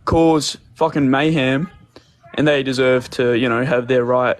cause fucking mayhem, and they deserve to, have their right,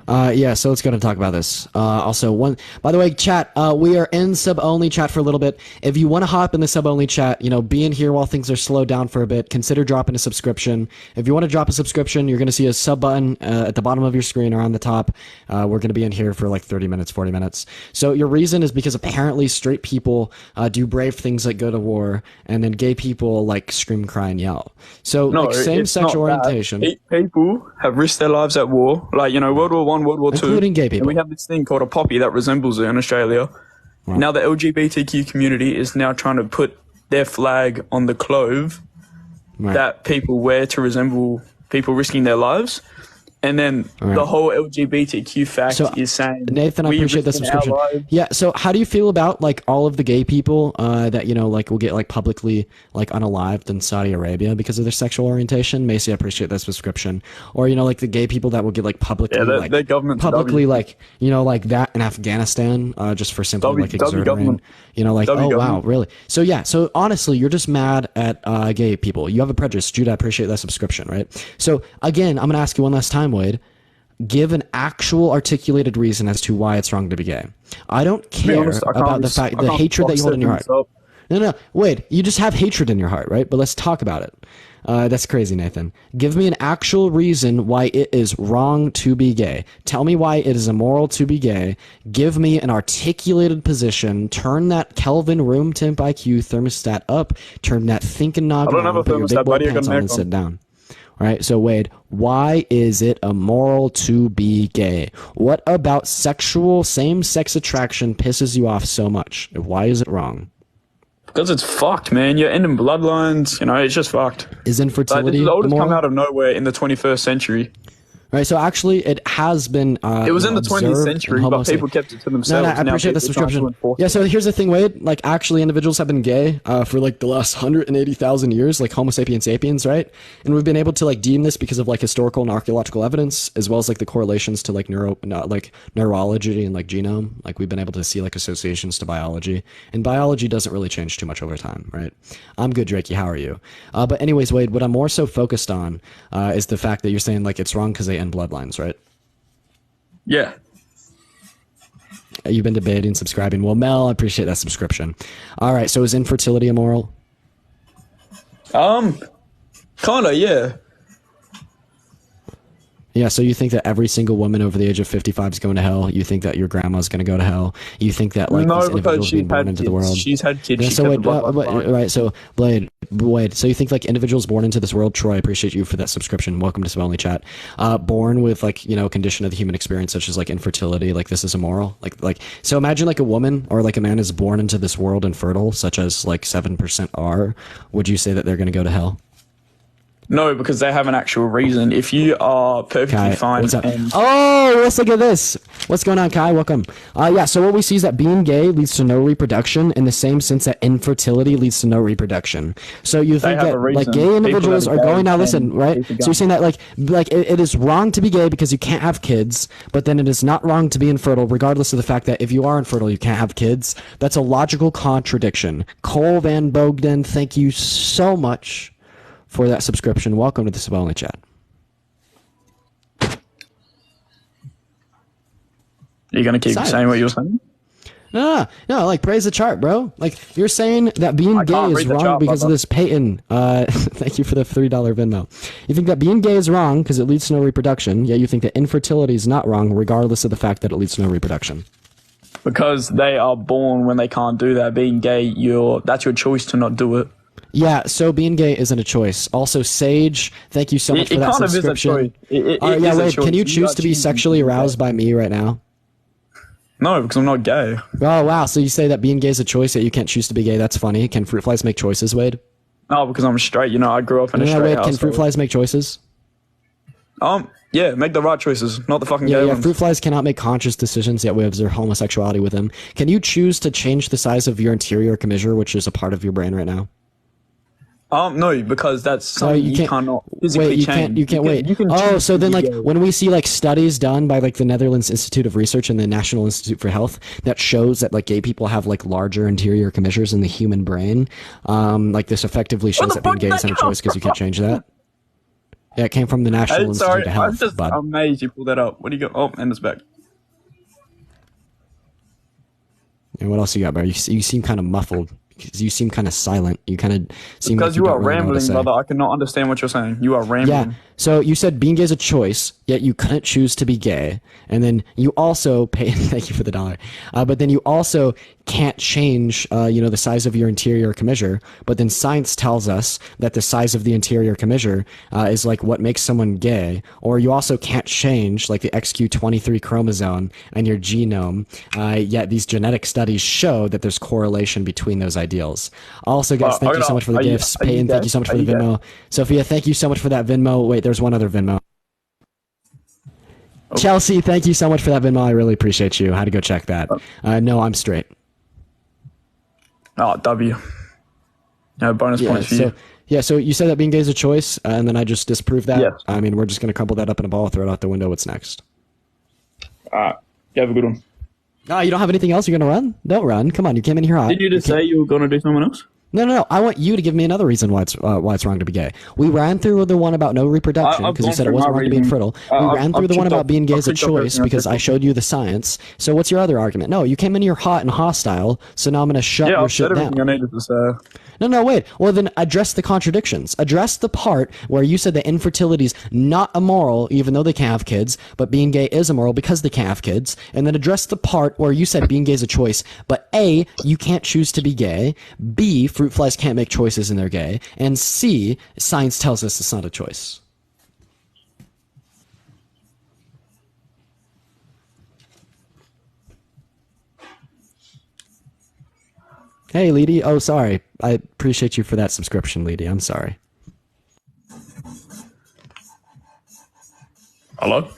Yeah, so let's go and talk about this. Also, by the way, chat, we are in sub-only chat for a little bit. If you want to hop in the sub-only chat, be in here while things are slowed down for a bit, consider dropping a subscription. If you want to drop a subscription, you're going to see a sub button at the bottom of your screen or on the top. We're going to be in here for like 30 minutes, 40 minutes. So your reason is because apparently straight people do brave things like go to war, and then gay people like scream, cry, and yell. So like same sexual orientation. People have risked their lives at war, like, World War I, World War II. Including gay people. And we have this thing called a poppy that resembles it in Australia. Right. Now the LGBTQ community is now trying to put their flag on the clove that people wear to resemble people risking their lives. And then the whole LGBTQ fact is saying, Nathan, I appreciate the subscription. Yeah. So how do you feel about like all of the gay people that, like will get like publicly like unalived in Saudi Arabia because of their sexual orientation? Macy, I appreciate that subscription. Or, like the gay people that will get like publicly, their government publicly like, like that in Afghanistan just for simply like exerting, like, wow, really? So yeah. So honestly, you're just mad at gay people. You have a prejudice. Judah, I appreciate that subscription, right? So again, I'm going to ask you one last time, Wade, give an actual articulated reason as to why it's wrong to be gay. I don't care about the hatred that you hold in your heart. No, Wade, you just have hatred in your heart, right? But let's talk about it. That's crazy, Nathan. Give me an actual reason why it is wrong to be gay. Tell me why it is immoral to be gay. Give me an articulated position. Turn that Kelvin room temp IQ thermostat up. Turn that thinking noggin on. Put your big boy pants on and sit down. All right, so Wade, why is it immoral to be gay? What about same-sex attraction pisses you off so much? Why is it wrong? Because it's fucked, man. You're ending bloodlines. It's just fucked. Is infertility this all just come out of nowhere in the 21st century. Right, so actually, it has been. It was in the 20th century, but people kept it to themselves. No, I appreciate the subscription. Yeah, so here's the thing, Wade. Like, actually, individuals have been gay for like the last 180,000 years, like Homo sapiens sapiens, right? And we've been able to like deem this because of like historical and archaeological evidence, as well as like the correlations to like neurology and like genome. Like, we've been able to see like associations to biology, and biology doesn't really change too much over time, right? I'm good, Drakey. How are you? But anyways, Wade, what I'm more so focused on is the fact that you're saying like it's wrong because they bloodlines, right? Yeah. You've been debating, subscribing. Well, Mel, I appreciate that subscription. All right, so is infertility immoral? Kinda, yeah. Yeah, so you think that every single woman over the age of 55 is going to hell? You think that your grandma's going to go to hell? You think that like these individuals being born into the world? She's had kids. Yeah, so right, so Blade, so you think like individuals born into this world? Troy, I appreciate you for that subscription. Welcome to Sub Only Chat. Born with like a condition of the human experience such as like infertility, like this is immoral. Like so imagine like a woman or like a man is born into this world infertile, such as like 7% are. Would you say that they're going to go to hell? No, because they have an actual reason. If you are perfectly Kai, fine. Let's look at this. What's going on, Kai? Welcome. Yeah, so what we see is that being gay leads to no reproduction in the same sense that infertility leads to no reproduction. So you think that like gay individuals are going now, listen, right? So you're saying that like it is wrong to be gay because you can't have kids, but then it is not wrong to be infertile, regardless of the fact that if you are infertile, you can't have kids. That's a logical contradiction. Cole Van Bogden, thank you so much for that subscription. Welcome to the Sub Only Chat. You're gonna keep saying what you're saying? No, like praise the chart, bro. Like you're saying that being gay is wrong because of this Peyton. Thank you for the $3 Venmo. You think that being gay is wrong because it leads to no reproduction, yet you think that infertility is not wrong regardless of the fact that it leads to no reproduction. Because they are born when they can't do that. Being gay, that's your choice to not do it. Yeah, so being gay isn't a choice. Also, Sage, thank you so much for that subscription. Wait, can you choose to be sexually aroused by me right now? No, because I'm not gay. Oh, wow. So you say that being gay is a choice, that you can't choose to be gay. That's funny. Can fruit flies make choices, Wade? No, because I'm straight. I grew up in a straight house. Can fruit flies make choices? Yeah, make the right choices, not the fucking gay ones. Fruit flies cannot make conscious decisions, yet we observe homosexuality with them. Can you choose to change the size of your anterior commissure, which is a part of your brain right now? No, because that's something you cannot physically change. You can't wait. So then, like, when we see like studies done by like the Netherlands Institute of Research and the National Institute for Health that shows that like gay people have like larger interior commissures in the human brain, like this effectively shows that being gay isn't a choice because you can't change that. Yeah, it came from the National Institute of Health. I'm just amazed you pulled that up. What do you go? Oh, and it's back. And what else you got, bro? You seem kind of muffled. You seem kind of silent. You kind of seem because you are rambling, brother. I cannot understand what you're saying. You are rambling. Yeah. So you said being gay is a choice, yet you couldn't choose to be gay, and then you also pay. Thank you for the $1. But then you also can't change, the size of your interior commissure. But then science tells us that the size of the interior commissure is like what makes someone gay. Or you also can't change like the XQ23 chromosome and your genome. Yet these genetic studies show that there's correlation between those ideals. Also, guys, thank you so much for the gifts. Peyton, thank you so much for the Venmo. Sophia, thank you so much for that Venmo. Wait, there's one other Venmo. Oh. Chelsea, thank you so much for that Venmo. I really appreciate you. How to go check that? No, I'm straight. Oh, W. No bonus points for you. Yeah, so you said that being gay is a choice, and then I just disproved that. Yes. I mean, we're just going to crumple that up in a ball, throw it out the window. What's next? You have a good one. No, you don't have anything else you're going to run? Don't run. Come on, you came in here hot. Did you just say you were going to do someone else? No. I want you to give me another reason why it's wrong to be gay. We ran through the one about no reproduction because you said it wasn't wrong to be infertile. We ran through the one about being gay as a choice because I showed you the science. So what's your other argument? No, you came in here hot and hostile, so now I'm going to shut your shit down. I needed to say. No, wait. Well, then address the contradictions. Address the part where you said that infertility is not immoral, even though they can't have kids, but being gay is immoral because they can't have kids. And then address the part where you said being gay is a choice, but A, you can't choose to be gay. B, fruit flies can't make choices and they're gay. And C, science tells us it's not a choice. Hey, Leedy. Oh, sorry. I appreciate you for that subscription, Leedy. I'm sorry. Hello?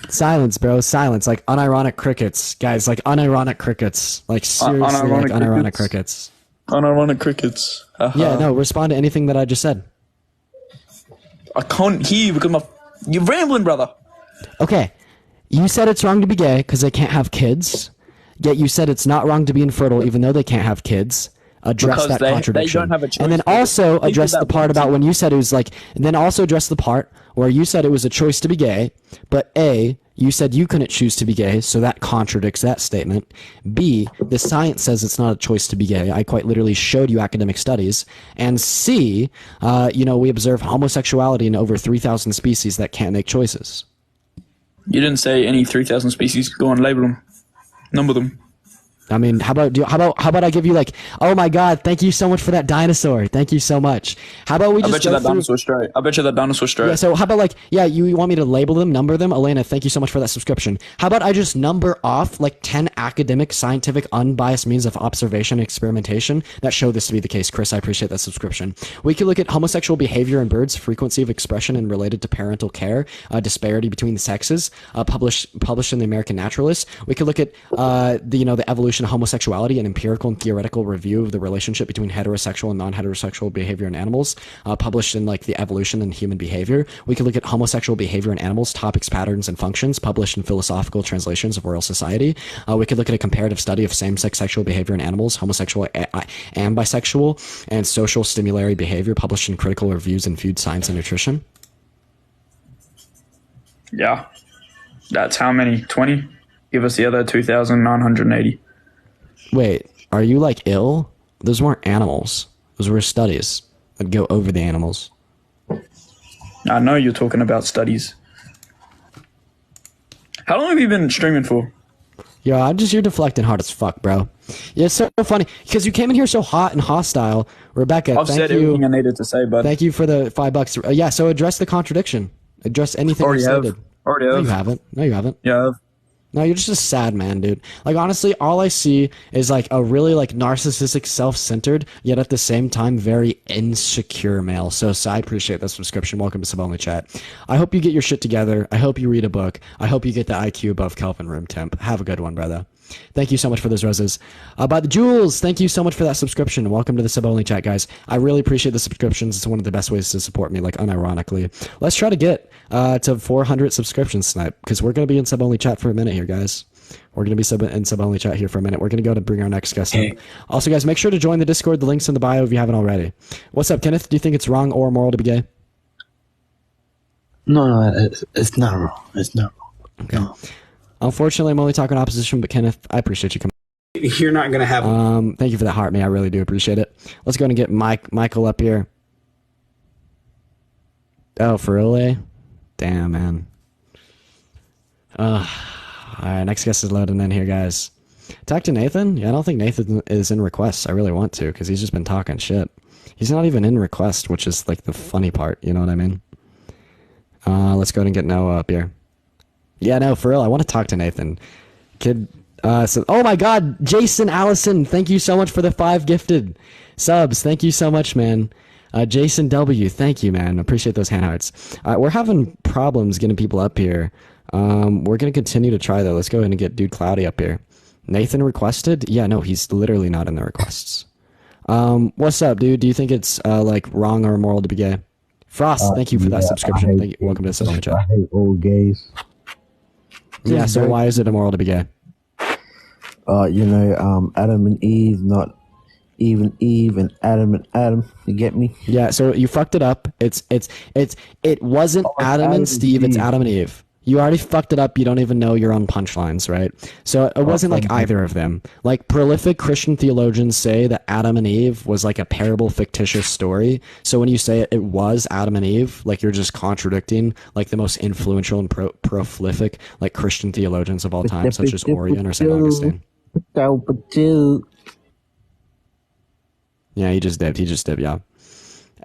Silence, bro. Silence. Like unironic crickets. Guys, like unironic crickets. Like seriously, unironic crickets. Unironic crickets. Yeah, no, respond to anything that I just said. I can't hear you because you're rambling, brother. Okay. You said it's wrong to be gay because they can't have kids. Yet you said it's not wrong to be infertile even though they can't have kids. Address that contradiction. They don't have a choice. And then also address the part about when you said it was like, and then also address the part where you said it was a choice to be gay, but A, you said you couldn't choose to be gay, so that contradicts that statement. B, the science says it's not a choice to be gay. I quite literally showed you academic studies. And C, we observe homosexuality in over 3,000 species that can't make choices. You didn't say any 3,000 species. Go on, label them. Number them. I mean, how about I give you like, oh my God, thank you so much for that dinosaur. Thank you so much. How about we just I bet you that dinosaur straight. Yeah, so how about like, yeah, you want me to label them, number them? Elena, thank you so much for that subscription. How about I just number off like 10 academic, scientific, unbiased means of observation and experimentation that show this to be the case. Chris, I appreciate that subscription. We could look at homosexual behavior in birds, frequency of expression and related to parental care, disparity between the sexes, published in the American Naturalist. We could look at the evolution of homosexuality, an empirical and theoretical review of the relationship between heterosexual and non-heterosexual behavior in animals, published in like the evolution and human behavior. We could look at homosexual behavior in animals, topics, patterns, and functions, published in philosophical translations of Royal Society. We could look at a comparative study of same-sex sexual behavior in animals, homosexual and bisexual, and social stimulatory behavior, published in critical reviews in food science and nutrition. Yeah. That's how many? 20? Give us the other 2,980. Wait, are you like ill? Those weren't animals. Those were studies that go over the animals. I know you're talking about studies. How long have you been streaming for? Yeah, you're deflecting hard as fuck, bro. Yeah, it's so funny because you came in here so hot and hostile. Rebecca, I've said everything I needed to say, bud. Thank you for the $5. Yeah, so address the contradiction. Address anything you stated. Already have. No, you haven't. No, you haven't. Yeah. No, you're just a sad man, dude. Like, honestly, all I see is, like, a really, like, narcissistic, self-centered, yet at the same time, very insecure male. So, I appreciate that subscription. Welcome to Sub Only Chat. I hope you get your shit together. I hope you read a book. I hope you get the IQ above Kelvin room temp. Have a good one, brother. Thank you so much for those roses. By the Jules, thank you so much for that subscription. Welcome to the sub-only chat, guys. I really appreciate the subscriptions. It's one of the best ways to support me, like unironically. Let's try to get to 400 subscriptions tonight, because we're going to be in sub-only chat for a minute here, guys. We're going to be in sub-only chat here for a minute. We're going to go to bring our next guest in. Also, guys, make sure to join the Discord. The link's in the bio if you haven't already. What's up, Kenneth? Do you think it's wrong or moral to be gay? No, it's not wrong. It's not wrong. Okay. No. Unfortunately, I'm only talking opposition, but Kenneth, I appreciate you coming. You're not going to have... Thank you for that heart, man. I really do appreciate it. Let's go and get Michael up here. Oh, for real, eh? Damn, man. All right, next guest is loading in here, guys. Talk to Nathan? Yeah, I don't think Nathan is in requests. I really want to, because he's just been talking shit. He's not even in request, which is like the funny part, you know what I mean? Let's go ahead and get Noah up here. Yeah, no, for real, I want to talk to Nathan. Kid, oh my god, Jason Allison, thank you so much for the 5 gifted subs. Thank you so much, man. Jason W, thank you, man. Appreciate those hand hearts. We're having problems getting people up here. We're going to continue to try, though. Let's go ahead and get Dude Cloudy up here. Nathan requested? Yeah, no, he's literally not in the requests. What's up, dude? Do you think it's, like, wrong or immoral to be gay? Frost, thank you for that subscription. Thank you. Welcome to the Sub-only chat. I hate old gays. Yeah, so why is it immoral to be gay? Adam and Eve, not even Eve and Adam. You get me? Yeah, so you fucked it up. It wasn't Adam and Steve, it's Adam and Eve. You already fucked it up. You don't even know your own punchlines, right? So it wasn't like either of them. Like, prolific Christian theologians say that Adam and Eve was like a parable, fictitious story. So when you say it was Adam and Eve, like, you're just contradicting like the most influential and prolific like Christian theologians of all time, such as Origen or St. Augustine. Yeah, he just dipped, yeah.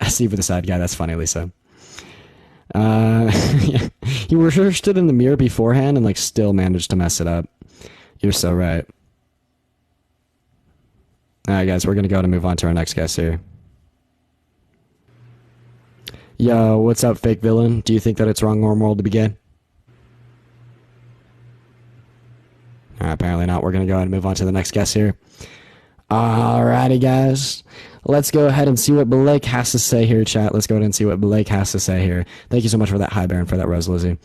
Steve with the side guy, that's funny, Lisa. You rehearsed it in the mirror beforehand and like still managed to mess it up. You're so right. Alright, guys, we're gonna go and move on to our next guest here. Yo, what's up, fake villain? Do you think that it's wrong or moral to be gay? Alright, apparently not. We're gonna go ahead and move on to the next guest here. Alrighty, guys. Let's go ahead and see what Blake has to say here, chat. Let's go ahead and see what Blake has to say here. Thank you so much for that Hi Baron, for that Rose Lizzie.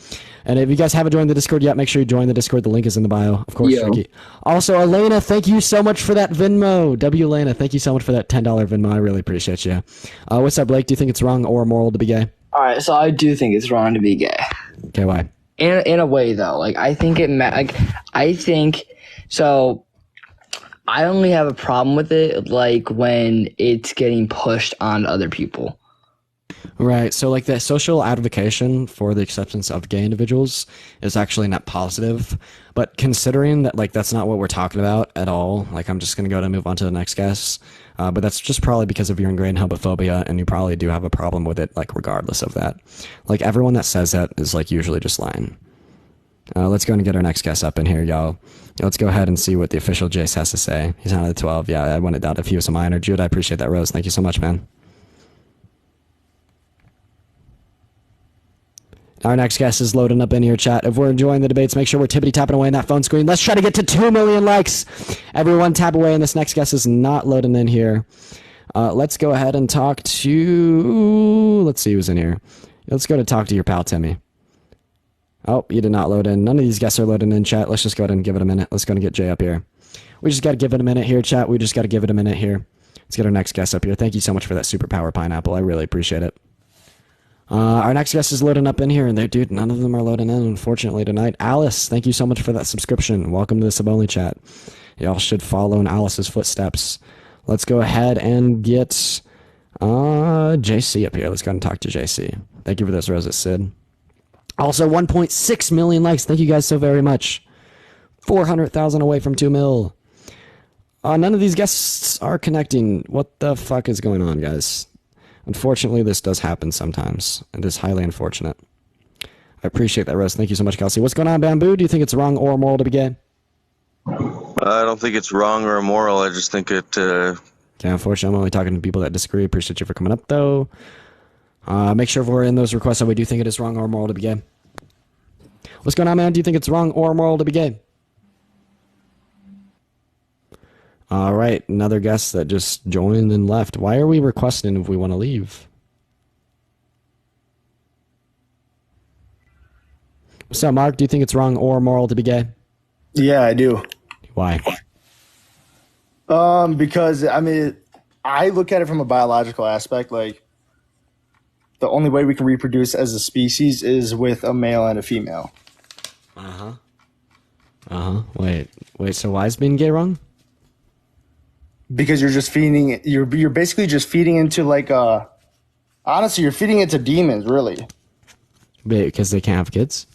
And if you guys haven't joined the Discord yet, make sure you join the Discord. The link is in the bio. Of course, Ricky. Also, Elena, thank you so much for that Venmo. Elena, thank you so much for that $10 Venmo. I really appreciate you. What's up, Blake? Do you think it's wrong or moral to be gay? All right, so I do think it's wrong to be gay. Okay, why? In a way, though. Like, I think so... I only have a problem with it, like, when it's getting pushed on other people. Right. So, like, the social advocacy for the acceptance of gay individuals is actually not positive. But considering that, like, that's not what we're talking about at all, like, I'm just going to go ahead and move on to the next guest. But that's just probably because of your ingrained homophobia, and you probably do have a problem with it, like, regardless of that. Like, everyone that says that is, like, usually just lying. Let's go and get our next guest up in here, y'all. Let's go ahead and see what the official Jace has to say. He's out of the 12. Yeah, I wanted that if he was a minor. Jude, I appreciate that, Rose. Thank you so much, man. Our next guest is loading up in here, chat. If we're enjoying the debates, make sure we're tippity-tapping away in that phone screen. Let's try to get to 2 million likes. Everyone tap away, and this next guest is not loading in here. Let's go ahead and talk to... Let's see who's in here. Let's go to talk to your pal, Timmy. Oh, you did not load in. None of these guests are loading in, chat. Let's just go ahead and give it a minute. Let's go and get Jay up here. We just got to give it a minute here, chat. We just got to give it a minute here. Let's get our next guest up here. Thank you so much for that superpower pineapple. I really appreciate it. Our next guest is loading up in here, and dude, none of them are loading in, unfortunately, tonight. Alice, thank you so much for that subscription. Welcome to the Sub-only chat. Y'all should follow in Alice's footsteps. Let's go ahead and get JC up here. Let's go and talk to JC. Thank you for those roses, Sid. Also, 1.6 million likes. Thank you guys so very much. 400,000 away from 2 mil. None of these guests are connecting. What the fuck is going on, guys? Unfortunately, this does happen sometimes. It is highly unfortunate. I appreciate that, Rose. Thank you so much, Kelsey. What's going on, Bamboo? Do you think it's wrong or immoral to be gay? I don't think it's wrong or immoral. I just think it... Okay, unfortunately, I'm only talking to people that disagree. Appreciate you for coming up, though. Make sure if we're in those requests that we do think it is wrong or immoral to be gay. What's going on, man? Do you think it's wrong or immoral to be gay? All right, another guest that just joined and left. Why are we requesting if we want to leave? So, Mark, do you think it's wrong or immoral to be gay? Yeah, I do. Why? Because I mean, I look at it from a biological aspect. Like, the only way we can reproduce as a species is with a male and a female. Wait. So why is being gay wrong? Because you're just feeding. You're basically just feeding into like honestly, you're feeding into demons, really. Because they can't have kids.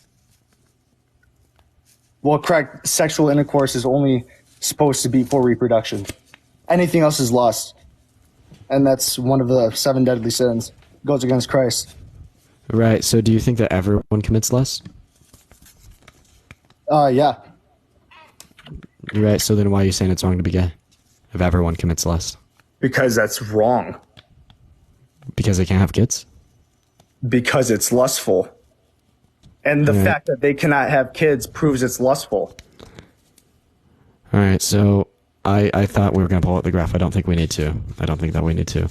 Well, correct. Sexual intercourse is only supposed to be for reproduction. Anything else is lust, and that's one of the 7 deadly sins. Goes against Christ. Right. So, do you think that everyone commits lust? Yeah. Right. So then, why are you saying it's wrong to be gay? If everyone commits lust, Because that's wrong. because they can't have kids. Because it's lustful. And the Right. fact that they cannot have kids proves it's lustful. All right. So I thought we were going to pull out the graph. I don't think we need to. I don't think that we need to.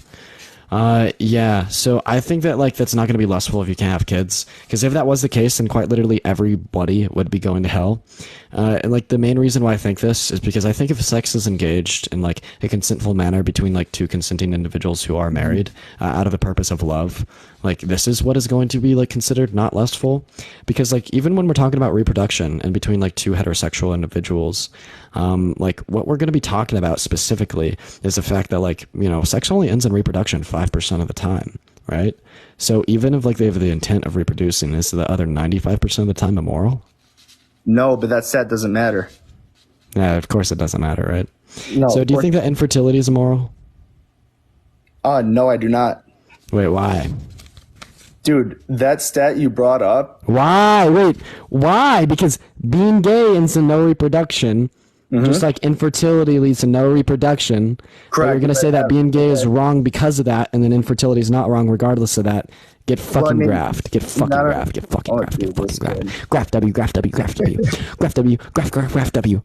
Yeah. So I think that like that's not going to be lustful if you can't have kids. Because if that was the case, then quite literally everybody would be going to hell. And like the main reason why I think this is because I think if sex is engaged in like a consentful manner between like two consenting individuals who are married out of the purpose of love, like this is what is going to be like considered not lustful. Because like even when we're talking about reproduction and between like two heterosexual individuals, like what we're going to be talking about specifically is the fact that like, you know, sex only ends in reproduction 5% of the time, right? So even if like they have the intent of reproducing, is the other 95% of the time immoral? No, but that doesn't matter. Yeah, of course it doesn't matter, right? No. So do you think that infertility is immoral? No, I do not. Wait, why? Dude, that stat you brought up. Why? Wait, why? Because being gay ends in no reproduction, just like infertility leads to no reproduction. But you're going to say that being gay is wrong because of that, and then infertility is not wrong regardless of that. Get fucking graft. Get fucking graft. Get fucking graft. Get fucking graft. Graph W, graph W, graph W. Graph W, graph W.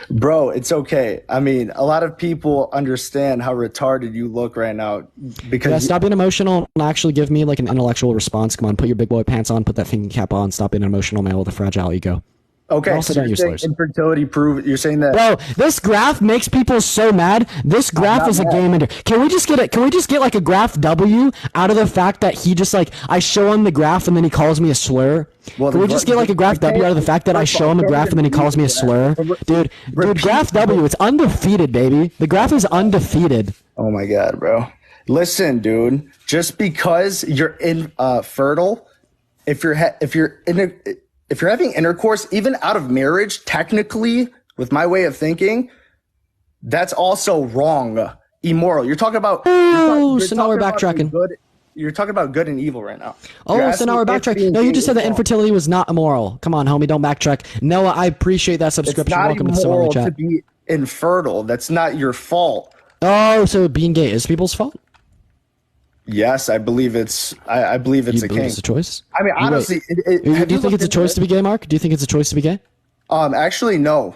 Bro, it's okay. I mean, a lot of people understand how retarded you look right now because Yeah, stop being emotional and actually give me like an intellectual response. Come on, put your big boy pants on, put that thinking cap on, stop being an emotional male with a fragile ego. okay, Also so don't you're use saying slurs. infertility prove you're saying that Bro, this graph makes people so mad. This graph is a game ender. Can we just get it? Can we just get like a graph W out of the fact that he just like I show him the graph and then he calls me a slur? Well, Can we just get like a graph W out of the fact that I show him a graph and then he calls me a slur? Dude, graph W, it's undefeated, baby. The graph is undefeated. Oh my god, bro. Listen, dude, just because you're infertile, if you're having intercourse, even out of marriage, technically, with my way of thinking, that's also wrong, immoral. You're talking about. Oh, you're so now we're talking about backtracking. you're talking about good and evil right now. Oh, so now we're backtracking. No, you just said that infertility was not immoral. Come on, homie, don't backtrack. Noah, I appreciate that It's subscription. not Welcome to the immoral chat. to be infertile. That's not your fault. Oh, so being gay is people's fault? Yes, I believe it's. I believe it's You a believe king. it's a choice? I mean, honestly, Do you think it's a choice to be gay, Mark? Do you think it's a choice to be gay? Actually, no.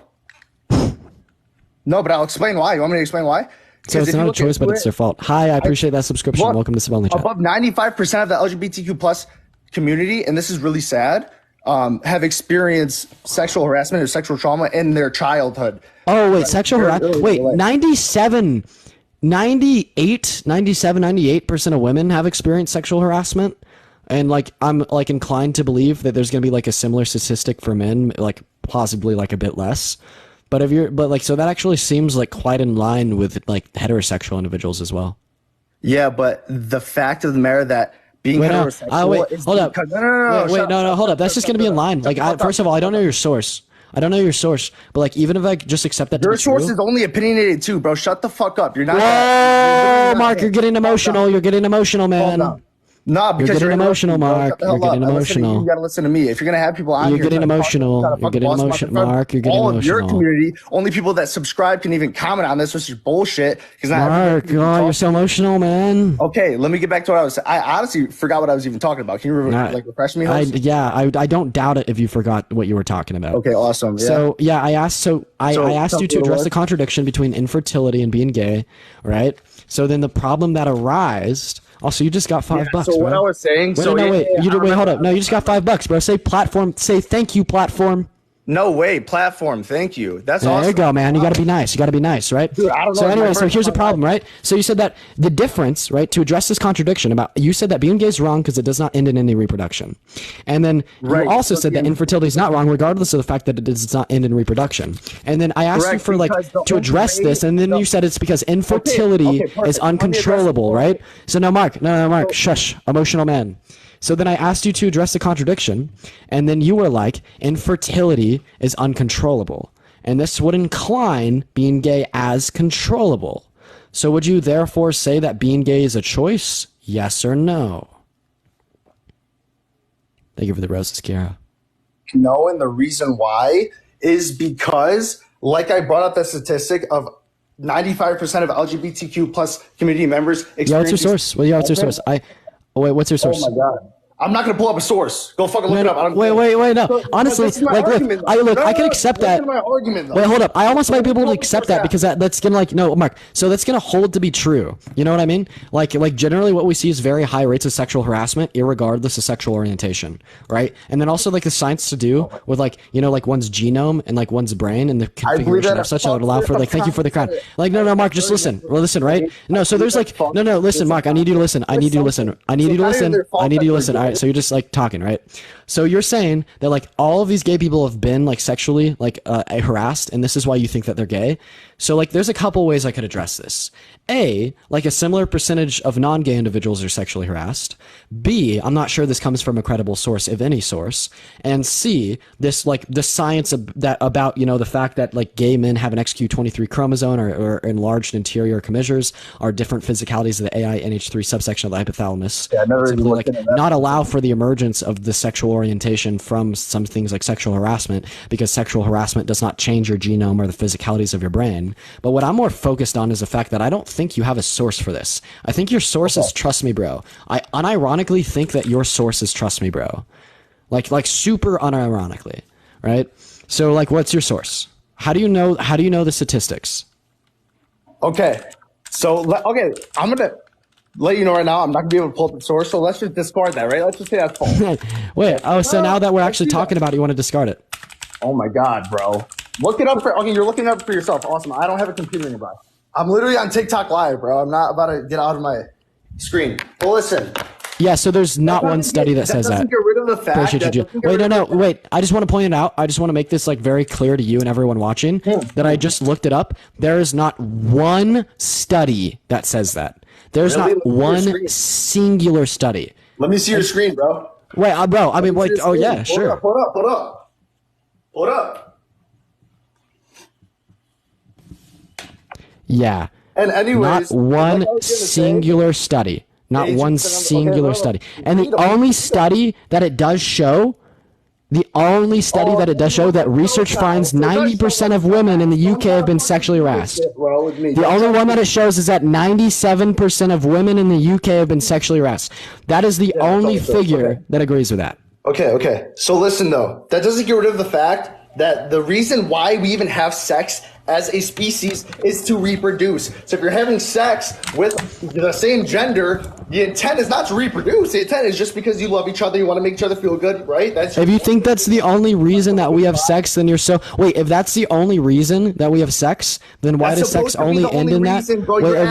No, but I'll explain why. You want me to explain why? So it's not a choice, but it's their fault. Hi, I appreciate that subscription. Look, Welcome to Sibelny Chat. Above 95% of the LGBTQ plus community, and this is really sad, have experienced sexual harassment or sexual trauma in their childhood. Oh, wait, sexual harassment. really Wait, 98% of women have experienced sexual harassment. And like, I'm like inclined to believe that there's going to be like a similar statistic for men, like possibly like a bit less. But so that actually seems like quite in line with like heterosexual individuals as well. Yeah, but the fact of the matter that being Wait, no. heterosexual is Hold up. because, no, Hold up. That's just going to be in line. Like, first of all, I don't know your source. But like, even if I just accept that to Your be true. source is only opinionated too, bro. Shut the fuck up. You're not. Whoa, Mark, you're getting emotional. You're getting emotional, man. Hold on. Nah, because you're getting emotional, Mark. You're getting emotional. You gotta listen to me. If you're gonna have people on you're here, getting emotional. You're getting emotional, Mark. You're getting all emotional. of your community, only people that subscribe can even comment on this, which is bullshit. Because Mark, oh, you're so emotional, man. Okay, let me get back to what I was saying. I honestly forgot what I was even talking about. Can you refresh me? I don't doubt it if you forgot what you were talking about. Okay, awesome. Yeah. So yeah, I asked you to address the contradiction between infertility and being gay, right? So then the problem that arose. Also, you just got $5, So what I was saying. Wait, hold up. No, you just got $5, bro. Say platform. Say thank you, platform. No way, platform. Thank you. That's awesome. There you go, man. You got to be nice. You got to be nice, right? Dude, I don't know. So anyway, so here's the problem, right? So you said that the difference, right, to address this contradiction about you said that being gay is wrong because it does not end in any reproduction, and then you also said that infertility is not wrong regardless of the fact that it does not end in reproduction. And then I asked you for to address this, and then you said it's because infertility is uncontrollable, right? So no, Mark, shush, emotional man. So then I asked you to address the contradiction, and then you were like, infertility is uncontrollable. And this would incline being gay as controllable. So would you therefore say that being gay is a choice? Yes or no? Thank you for the roses, Kira. No, and the reason why is because, like I brought up the statistic of 95% of LGBTQ plus community members experience. Yeah, what's your source? What's your source? What's your source? Oh my God. I'm not going to pull up a source. Go fucking look it up. Wait, no. Honestly, I can accept that. Wait, hold up. I almost might be able to accept that because that's going to no, Mark. So that's going to hold to be true. You know what I mean? Like generally what we see is very high rates of sexual harassment, irregardless of sexual orientation, right? And then also the science to do with one's genome and one's brain and the configuration of such that would allow for thank you for the crown. No, Mark, just listen. Listen, right? No, so there's no, listen, Mark, I need you to listen. I need you to listen. All right, so you're just talking, right? So you're saying that all of these gay people have been sexually harassed, and this is why you think that they're gay. So there's a couple ways I could address this. A, a similar percentage of non-gay individuals are sexually harassed. B, I'm not sure this comes from a credible source, if any source. And C, this the science about the fact that gay men have an XQ23 chromosome or enlarged interior commissures are different physicalities of the AINH3 subsection of the hypothalamus. Yeah, I never even looked into that. Not allow for the emergence of the sexual orientation from some things like sexual harassment, because sexual harassment does not change your genome or the physicalities of your brain. But what I'm more focused on is the fact that I don't think you have a source for this. I think your source is trust me, bro. I unironically think that your source is trust me, bro. Like super unironically, right? So what's your source? How do you know the statistics? Okay. So I'm gonna let you know right now, I'm not gonna be able to pull up the source, so let's just discard that, right? Let's just say that's false. Wait, so now that we're actually talking about it, you want to discard it? Oh my God, bro. Look it up you're looking it up for yourself. Awesome. I don't have a computer nearby. I'm literally on TikTok live, bro. I'm not about to get out of my screen. Well, listen. Yeah, so there's not one study that says that. Doesn't get rid of the fact Wait, I just want to point it out. I just want to make this very clear to you and everyone watching that I just looked it up. There is not one study that says that. There's not one singular study. Let me see your screen, bro. Wait, bro. I mean, oh yeah, sure. Hold up. Yeah. And anyways, not one singular study. Not one singular study. And the only study that it does show that research finds 90% of women in the UK have been sexually harassed. The only one that it shows is that 97% of women in the UK have been sexually harassed. That is the only figure that agrees with that. Okay. So listen, though. That doesn't get rid of the fact that the reason why we even have sex as a species is to reproduce. So if you're having sex with the same gender, the intent is not to reproduce. The intent is just because you love each other, you want to make each other feel good, right? If you think that's the only reason that we have sex, then you're so... Wait, if that's the only reason that we have sex, then why does sex only end in that?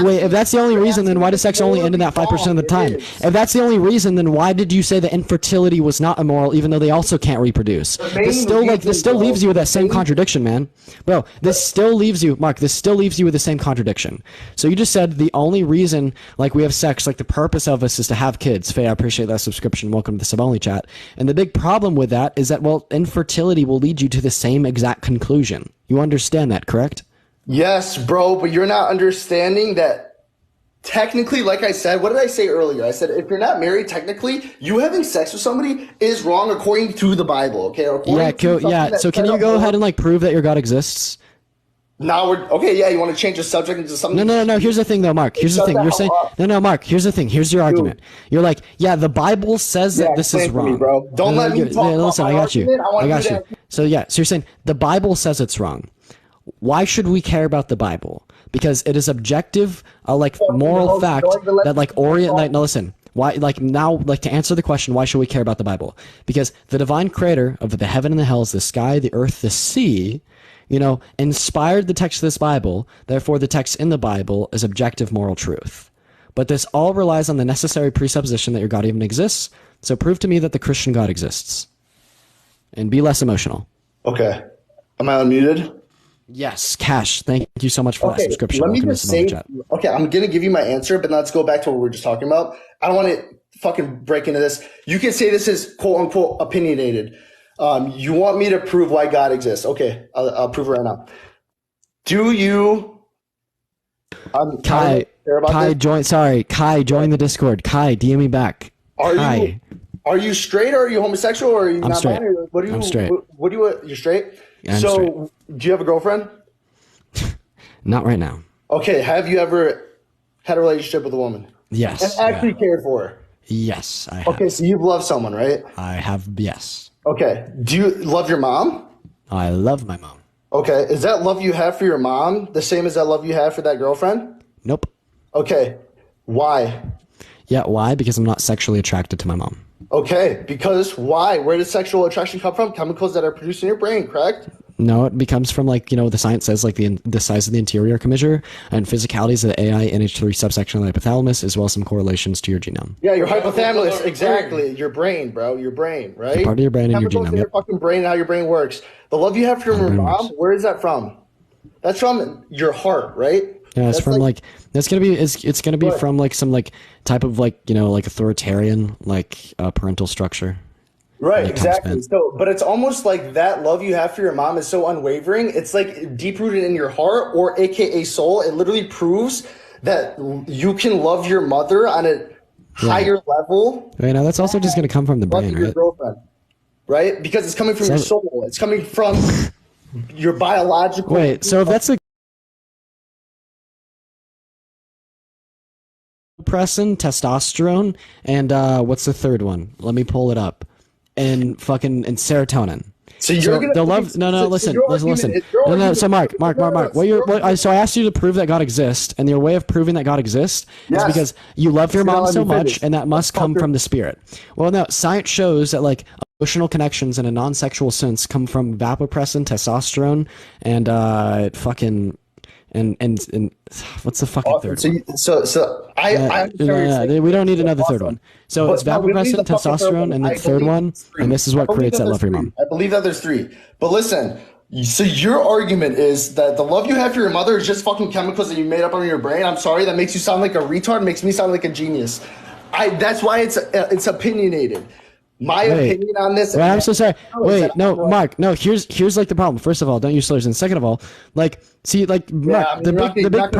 Wait, if that's the only reason, then why does sex only end in that 5% of the time? If that's the only reason, then why did you say that infertility was not immoral, even though they also can't reproduce? This still leaves you with that same contradiction, man. Bro, this still leaves you, Mark, with the same contradiction. So you just said the only reason we have sex, the purpose of us is to have kids. Faye, I appreciate that subscription. Welcome to the sub-only chat. And the big problem with that is that, infertility will lead you to the same exact conclusion. You understand that, correct? Yes, bro, but you're not understanding that technically, like I said, what did I say earlier? I said if you're not married, technically, you having sex with somebody is wrong according to the Bible. Okay. So can you go ahead and like prove that your God exists? Now we're okay. Yeah, you want to change the subject into something? No. Here's the thing, though, Mark. Here's the thing. You're saying no, Mark. Here's the thing. Here's your argument. You're like, yeah, the Bible says that this is wrong. Me, bro. Don't let me talk. Listen, I got you. I got you. So yeah, so you're saying the Bible says it's wrong. Why should we care about the Bible? Because it is objective, like moral fact that like orient. Like, no, listen. Why, like now, like to answer the question, why should we care about the Bible? Because the divine creator of the heaven and the hells, the sky, the earth, the sea, inspired the text of this Bible. Therefore, the text in the Bible is objective moral truth. But this all relies on the necessary presupposition that your God even exists. So prove to me that the Christian God exists. And be less emotional. Okay. Am I unmuted? Yes, Cash. Thank you so much for that subscription. Let me just say, okay, I'm going to give you my answer, but let's go back to what we were just talking about. I don't want to fucking break into this. You can say this is quote unquote opinionated. You want me to prove why God exists? Okay, I'll prove it right now. Do you? Kai, join. Sorry, Kai, join the Discord. Kai, DM me back. Are you straight or are you homosexual or are you I'm not straight. binary? What do you? I'm straight. What do you? You're straight. Yeah, I'm so, straight. do you have a girlfriend? Not right now. Okay. Have you ever had a relationship with a woman? Yes. And actually cared for her? Yes, I have. Okay, so you've loved someone, right? I have. Yes. Okay. Do you love your mom? I love my mom. Okay. Is that love you have for your mom the same as that love you have for that girlfriend? Nope. Okay. Why? Yeah, why? Because I'm not sexually attracted to my mom. Okay. Because why? Where does sexual attraction come from? Chemicals that are produced in your brain, correct? No, it becomes from like, the science says like the size of the anterior commissure and physicalities of the AI NH3 subsection of the hypothalamus, as well as some correlations to your genome. Yeah, your hypothalamus, exactly. Your brain, bro. Your brain, right? Part of your brain and your genome. genome. Your fucking brain and how your brain works. The love you have for your mom, where is that from? That's from your heart, right? Yeah, it's from it's gonna be from like some like type of like authoritarian parental structure. Right, exactly. So, but it's almost like that love you have for your mom is so unwavering. It's like deep rooted in your heart, or AKA soul. It literally proves that you can love your mother on a higher level. Right now, that's also just going to come from the brain, right? Your girlfriend, right? Because it's coming from your soul. It's coming from your biological. Wait, so if that's a vasopressin, testosterone, and what's the third one? Let me pull it up. And serotonin. So you're gonna love listen. So Mark. So I asked you to prove that God exists, and your way of proving that God exists is because you love your mom so much, and that must come from the spirit. Well, no, science shows that emotional connections in a non-sexual sense come from vasopressin, testosterone, and and what's the fucking third one? We don't need another third one. So it's vasopressin, testosterone, and the third one, and this is what creates that love for your mom. I believe that there's three. But listen, so your argument is that the love you have for your mother is just fucking chemicals that you made up on your brain. I'm sorry, that makes you sound like a retard, makes me sound like a genius. That's why it's opinionated. My opinion on this. Well, I'm so sorry. Wait, no, Mark. No, here's the problem. First of all, don't use slurs. And second of all, Mark, the big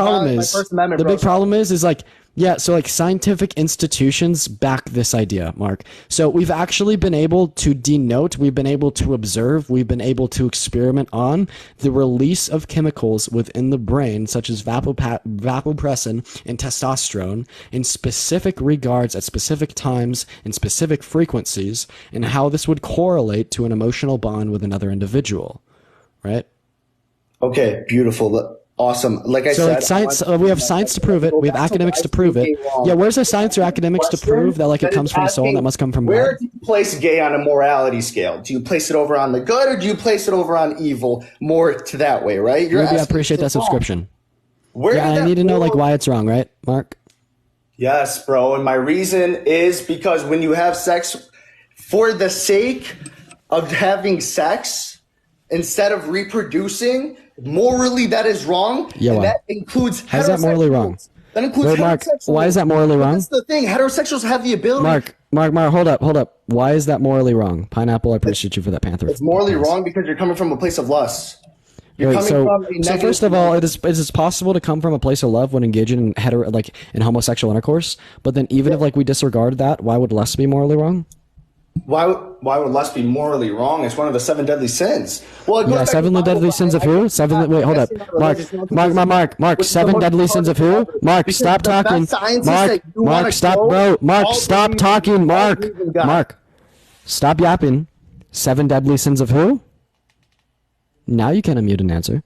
problem is scientific institutions back this idea, Mark. So we've actually been able to denote, we've been able to observe, we've been able to experiment on the release of chemicals within the brain, such as vasopressin and testosterone, in specific regards at specific times and specific frequencies, and how this would correlate to an emotional bond with another individual, right? Okay, beautiful. Awesome. Like I said, science. We have science to prove it. We have academics to prove it. Yeah, where's the science or academics to prove that it comes from the soul and that must come from God? Where do you place gay on a morality scale? Do you place it over on the good, or do you place it over on evil? More to that way, right? Maybe I appreciate that subscription. I need to know why it's wrong, right, Mark? Yes, bro. And my reason is because when you have sex for the sake of having sex instead of reproducing, morally, that is wrong. Yeah, and that includes how's that morally wrong? That includes Mark, why is that morally wrong? That's the thing. Heterosexuals have the ability. Mark, hold up. Why is that morally wrong? Pineapple, I appreciate you for that Panther. It's morally wrong because you're coming from a place of lust. You're Wait, coming so, from a so negative. first of all, it is possible to come from a place of love when engaging in in homosexual intercourse. But then, even if like we disregard that, why would lust be morally wrong? Why would lust be morally wrong? It's one of the 7 deadly sins. Well, it goes Yeah, back to 7 the deadly Bible, sins but of who? 7. Wait, hold up, Mark. 7 deadly sins of who? Mark, Because stop the best talking. scientists that you wanna Mark, stop, quote bro. Mark, all stop believe- talking. all Mark, believe in God. Mark, stop yapping. 7 deadly sins of who? Now you can unmute and answer.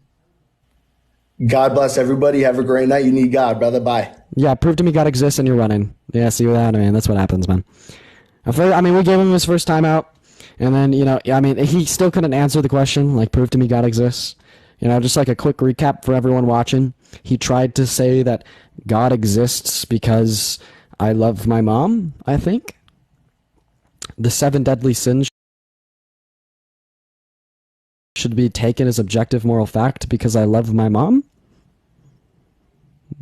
God bless everybody. Have a great night. You need God, brother. Bye. Yeah, prove to me God exists and you're running. Yeah, see that, man. That's what happens, man. I mean, we gave him his first time out, and then, I mean, he still couldn't answer the question, like, prove to me God exists. Just like a quick recap for everyone watching. He tried to say that God exists because I love my mom, I think. The 7 deadly sins should be taken as objective moral fact because I love my mom.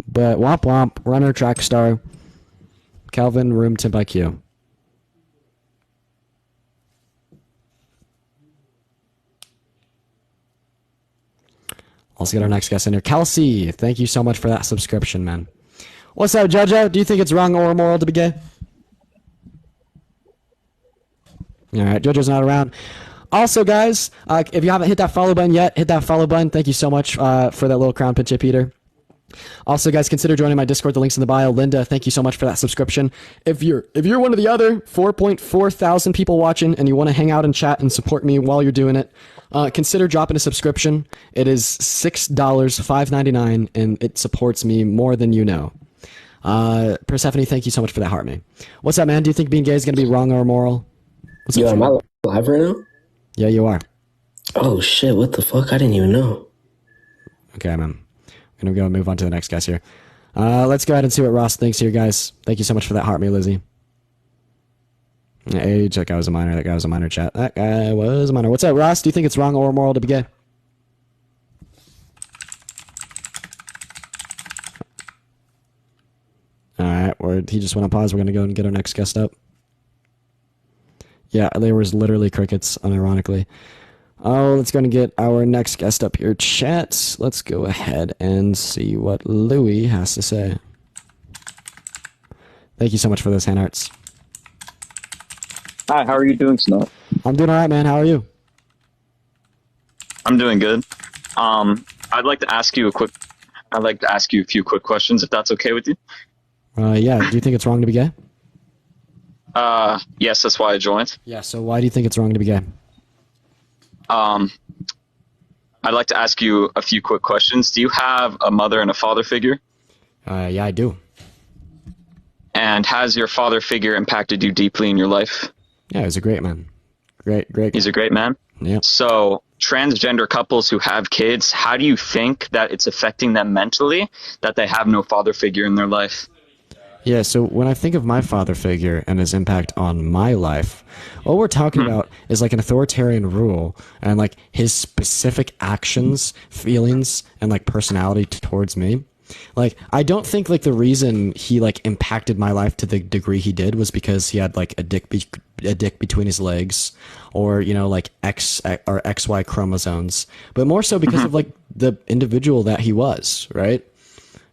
But womp womp, runner, track star, Calvin, room temp IQ. Let's get our next guest in here. Kelsey, thank you so much for that subscription, man. What's up, Jojo? Do you think it's wrong or immoral to be gay? All right, Jojo's not around. Also, guys, if you haven't hit that follow button yet, hit that follow button. Thank you so much for that little crown pinch, Peter. Also, guys, consider joining my Discord. The link's in the bio. Linda, thank you so much for that subscription. If you're one of the other 4.4 thousand people watching and you want to hang out and chat and support me while you're doing it, consider dropping a subscription. It is $6, $5.99, and it supports me more than you know. Persephone, thank you so much for that heart, man. What's up, man? Do you think being gay is going to be wrong or immoral? What's up, am I live right now? Yeah, you are. Oh shit! What the fuck? I didn't even know. Okay, man. I'm gonna go and move on to the next guys here. Let's go ahead and see what Ross thinks here, guys. Thank you so much for that heart, me, Lizzie. Age, that guy was a minor. That guy was a minor, chat. That guy was a minor. What's up, Ross? Do you think it's wrong or immoral to be gay? Alright, he just went on pause. We're gonna go and get our next guest up. Yeah, there was literally crickets, unironically. Oh, let's go and get our next guest up here, chat. Let's go ahead and see what Louis has to say. Thank you so much for those hand hearts. Hi, how are you doing, Snow? I'm doing all right, man. How are you? I'm doing good. I'd like to ask you a few quick questions, if that's okay with you. Yeah. Do you think it's wrong to be gay? Yes, that's why I joined. Yeah. So why do you think it's wrong to be gay? I'd like to ask you a few quick questions. Do you have a mother and a father figure? Yeah, I do. And has your father figure impacted you deeply in your life? Yeah, he's a great man. Great. He's a great man? Yeah. So, transgender couples who have kids, how do you think that it's affecting them mentally that they have no father figure in their life? Yeah, so when I think of my father figure and his impact on my life, what we're talking about is like an authoritarian rule and like his specific actions, feelings, and like personality towards me. Like, I don't think like the reason he like impacted my life to the degree he did was because he had like a dick between his legs, or like X or XY chromosomes, but more so because of like the individual that he was, right?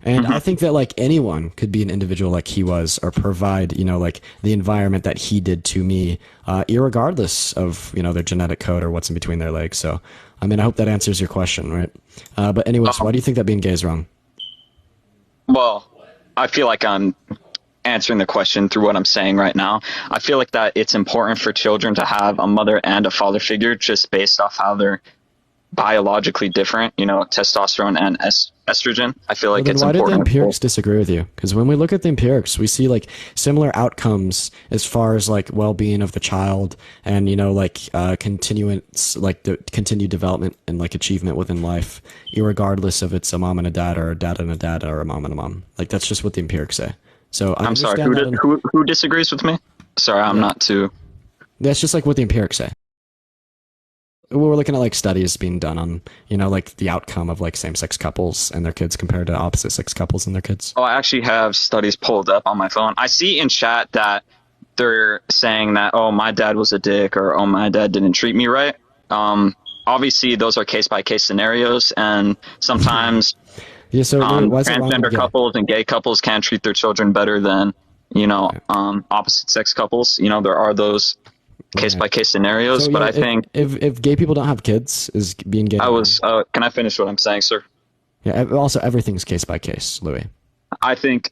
And I think that like anyone could be an individual like he was, or provide, like the environment that he did to me, irregardless of, their genetic code or what's in between their legs. So, I mean, I hope that answers your question, right? But anyways, why do you think that being gay is wrong? Well, I feel like I'm answering the question through what I'm saying right now. I feel like that it's important for children to have a mother and a father figure just based off how they're biologically different, testosterone and estrogen. I feel like it's important. Why did the empirics disagree with you? Because when we look at the empirics, we see like similar outcomes as far as like well-being of the child and continuance, like the continued development and like achievement within life, irregardless of it's a mom and a dad, or a dad and a dad, or a mom and a mom. Like that's just what the empirics say. So I'm sorry, who disagrees with me? Sorry, I'm not too. That's just like what the empirics say. We're looking at like studies being done on, like the outcome of like same-sex couples and their kids compared to opposite-sex couples and their kids. Oh, I actually have studies pulled up on my phone. I see in chat that they're saying that, oh, my dad was a dick, or oh, my dad didn't treat me right. obviously those are case by case scenarios, and sometimes yeah, so transgender couples and gay couples can treat their children better than opposite sex couples. There are those case by case scenarios, so, but I think if gay people don't have kids, is being gay. Can I finish what I'm saying, sir? Yeah. Also, everything's case by case, Louis. I think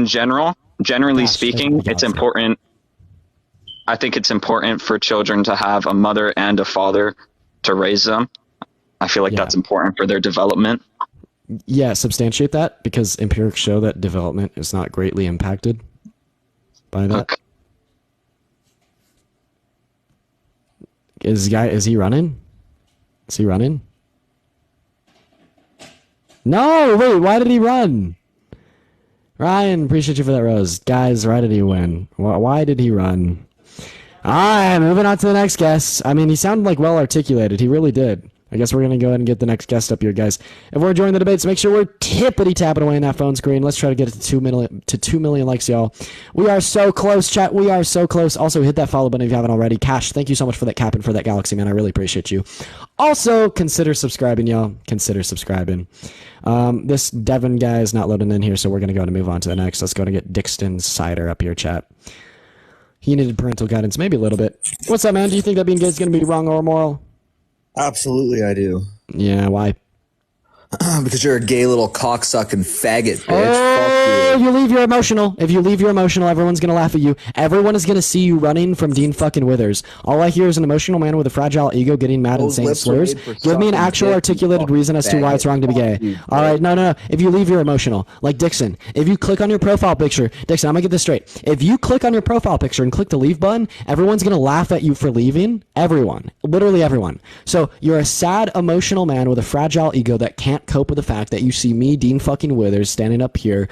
generally speaking, it's important. I think it's important for children to have a mother and a father to raise them. I feel like that's important for their development. Yeah, substantiate that, because empirics show that development is not greatly impacted by that. Okay. Is he running? Is he running? No, wait, why did he run? Ryan, appreciate you for that rose. Guys, why did he win? Why did he run? All right, moving on to the next guest. I mean, he sounded like well articulated. He really did. I guess we're going to go ahead and get the next guest up here, guys. If we're enjoying the debates, make sure we're tippity-tapping away on that phone screen. Let's try to get it to 2 million likes, y'all. We are so close, chat. We are so close. Also, hit that follow button if you haven't already. Cash, thank you so much for that cap and for that galaxy, man. I really appreciate you. Also, consider subscribing, y'all. Consider subscribing. This Devin guy is not loading in here, so we're going to go and move on to the next. Let's go and get Dixon Cider up here, chat. He needed parental guidance, maybe a little bit. What's up, man? Do you think that being gay is going to be wrong or immoral? Absolutely, I do. Yeah, why? Because you're a gay little cocksucking faggot, bitch. Oh, you leave your emotional. If you leave your emotional, everyone's gonna laugh at you. Everyone is gonna see you running from Dean fucking Withers. All I hear is an emotional man with a fragile ego getting mad and saying slurs. Give me an actual articulated reason as to why it's wrong to be gay. All right, no. If you leave your emotional, like Dixon, if you click on your profile picture, Dixon, I'm gonna get this straight. If you click on your profile picture and click the leave button, everyone's gonna laugh at you for leaving. Everyone, literally everyone. So you're a sad, emotional man with a fragile ego that can't cope with the fact that you see me, Dean fucking Withers, standing up here,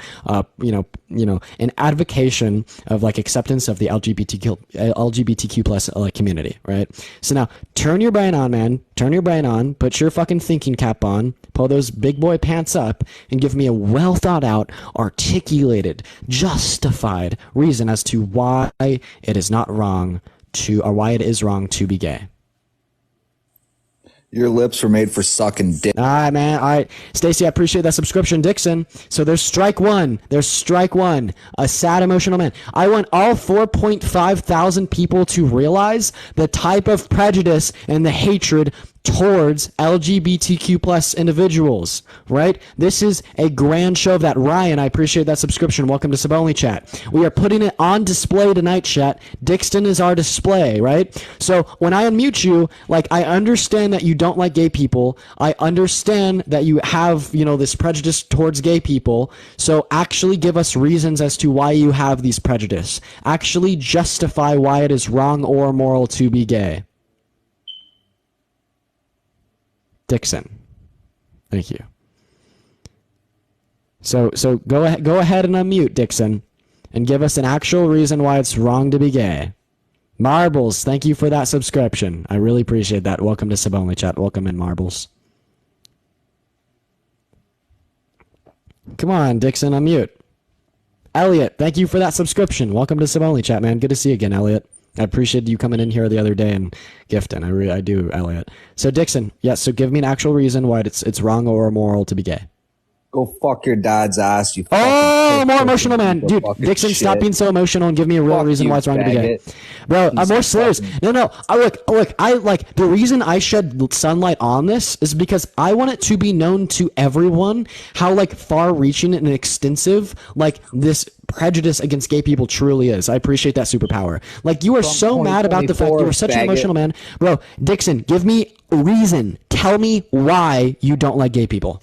in advocation of like acceptance of the LGBTQ plus community, right? So now turn your brain on, man. Turn your brain on. Put your fucking thinking cap on. Pull those big boy pants up and give me a well thought out, articulated, justified reason as to why it is not wrong to, or why it is wrong to be gay. Your lips were made for sucking dick. All right, man. All right. Stacey, I appreciate that subscription, Dixon. So there's strike one. There's strike one. A sad, emotional man. I want all 4.5 thousand people to realize the type of prejudice and the hatred towards LGBTQ plus individuals, right? This is a grand show of that. Ryan, I appreciate that subscription. Welcome to Sub Only Chat. We are putting it on display tonight, chat. Dixon is our display, right? So when I unmute you, like, I understand that you don't like gay people. I understand that you have, this prejudice towards gay people. So actually give us reasons as to why you have these prejudice. Actually justify why it is wrong or immoral to be gay. Dixon, thank you. So go ahead and unmute, Dixon, and give us an actual reason why it's wrong to be gay. Marbles, thank you for that subscription. I really appreciate that. Welcome to Sub Only Chat. Welcome in, Marbles. Come on, Dixon, unmute. Elliot, thank you for that subscription. Welcome to Sub Only Chat, man. Good to see you again, Elliot. I appreciate you coming in here the other day and gifting. I do, Elliot. So Dixon, yes. So give me an actual reason why it's wrong or immoral to be gay. Go fuck your dad's ass, you fucking more emotional man. Dude, Dixon, stop being so emotional and give me a real reason why it's wrong to be gay. Bro, more slurs. No. The reason I shed sunlight on this is because I want it to be known to everyone how, far reaching and extensive, this prejudice against gay people truly is. I appreciate that superpower. You are so mad about the fact you're such an emotional man. Bro, Dixon, give me a reason. Tell me why you don't like gay people.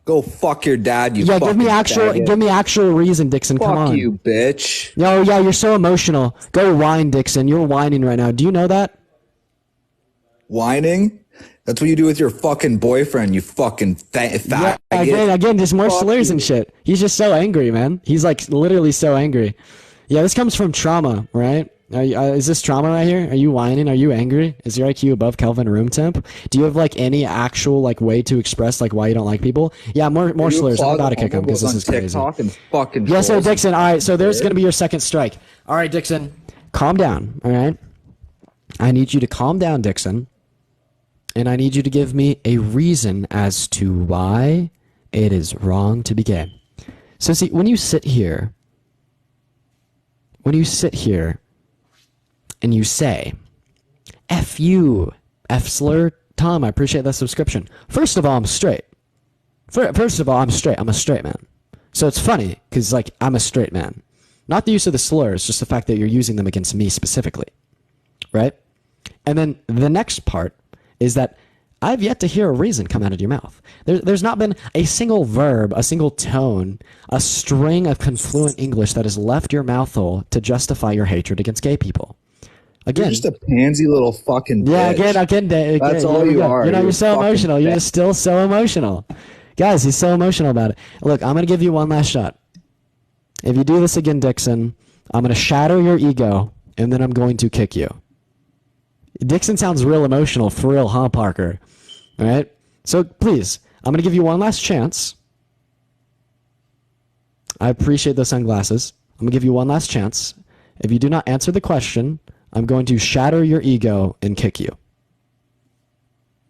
Go fuck your dad, you give me actual reason, Dixon. Come on. Fuck you, bitch. No, yeah, you're so emotional. Go whine, Dixon. You're whining right now. Do you know that? Whining? That's what you do with your fucking boyfriend, you fucking fat. Again, there's more slurs and shit. He's just so angry, man. He's literally so angry. Yeah, this comes from trauma, right? Is this trauma right here? Are you whining? Are you angry? Is your IQ above Kelvin room temp? Do you have any actual way to express why you don't like people? Yeah, more slurs. I'm about to kick him because this is crazy. Yes, sir, Dixon. All right, so there's gonna be your second strike. All right, Dixon, calm down. All right, I need you to calm down, Dixon. and I need you to give me a reason as to why it is wrong to be gay. So see, when you sit here and you say, F you, F slur, Tom, I appreciate that subscription. First of all, I'm straight. First of all, I'm straight. I'm a straight man. So it's funny, because, like, I'm a straight man. Not the use of the slurs, just the fact that you're using them against me specifically. Right? And then the next part is that I've yet to hear a reason come out of your mouth. There's not been a single verb, a single tone, a string of confluent English that has left your mouth hole to justify your hatred against gay people. Again, you're just a pansy little fucking bitch. Yeah, again. That's all you are. You know, you're so emotional. You're just still so emotional. Guys, he's so emotional about it. Look, I'm going to give you one last shot. If you do this again, Dixon, I'm going to shatter your ego, and then I'm going to kick you. Dixon sounds real emotional, for real, huh, Parker? All right? So, please, I'm going to give you one last chance. I appreciate those sunglasses. I'm going to give you one last chance. If you do not answer the question, I'm going to shatter your ego and kick you.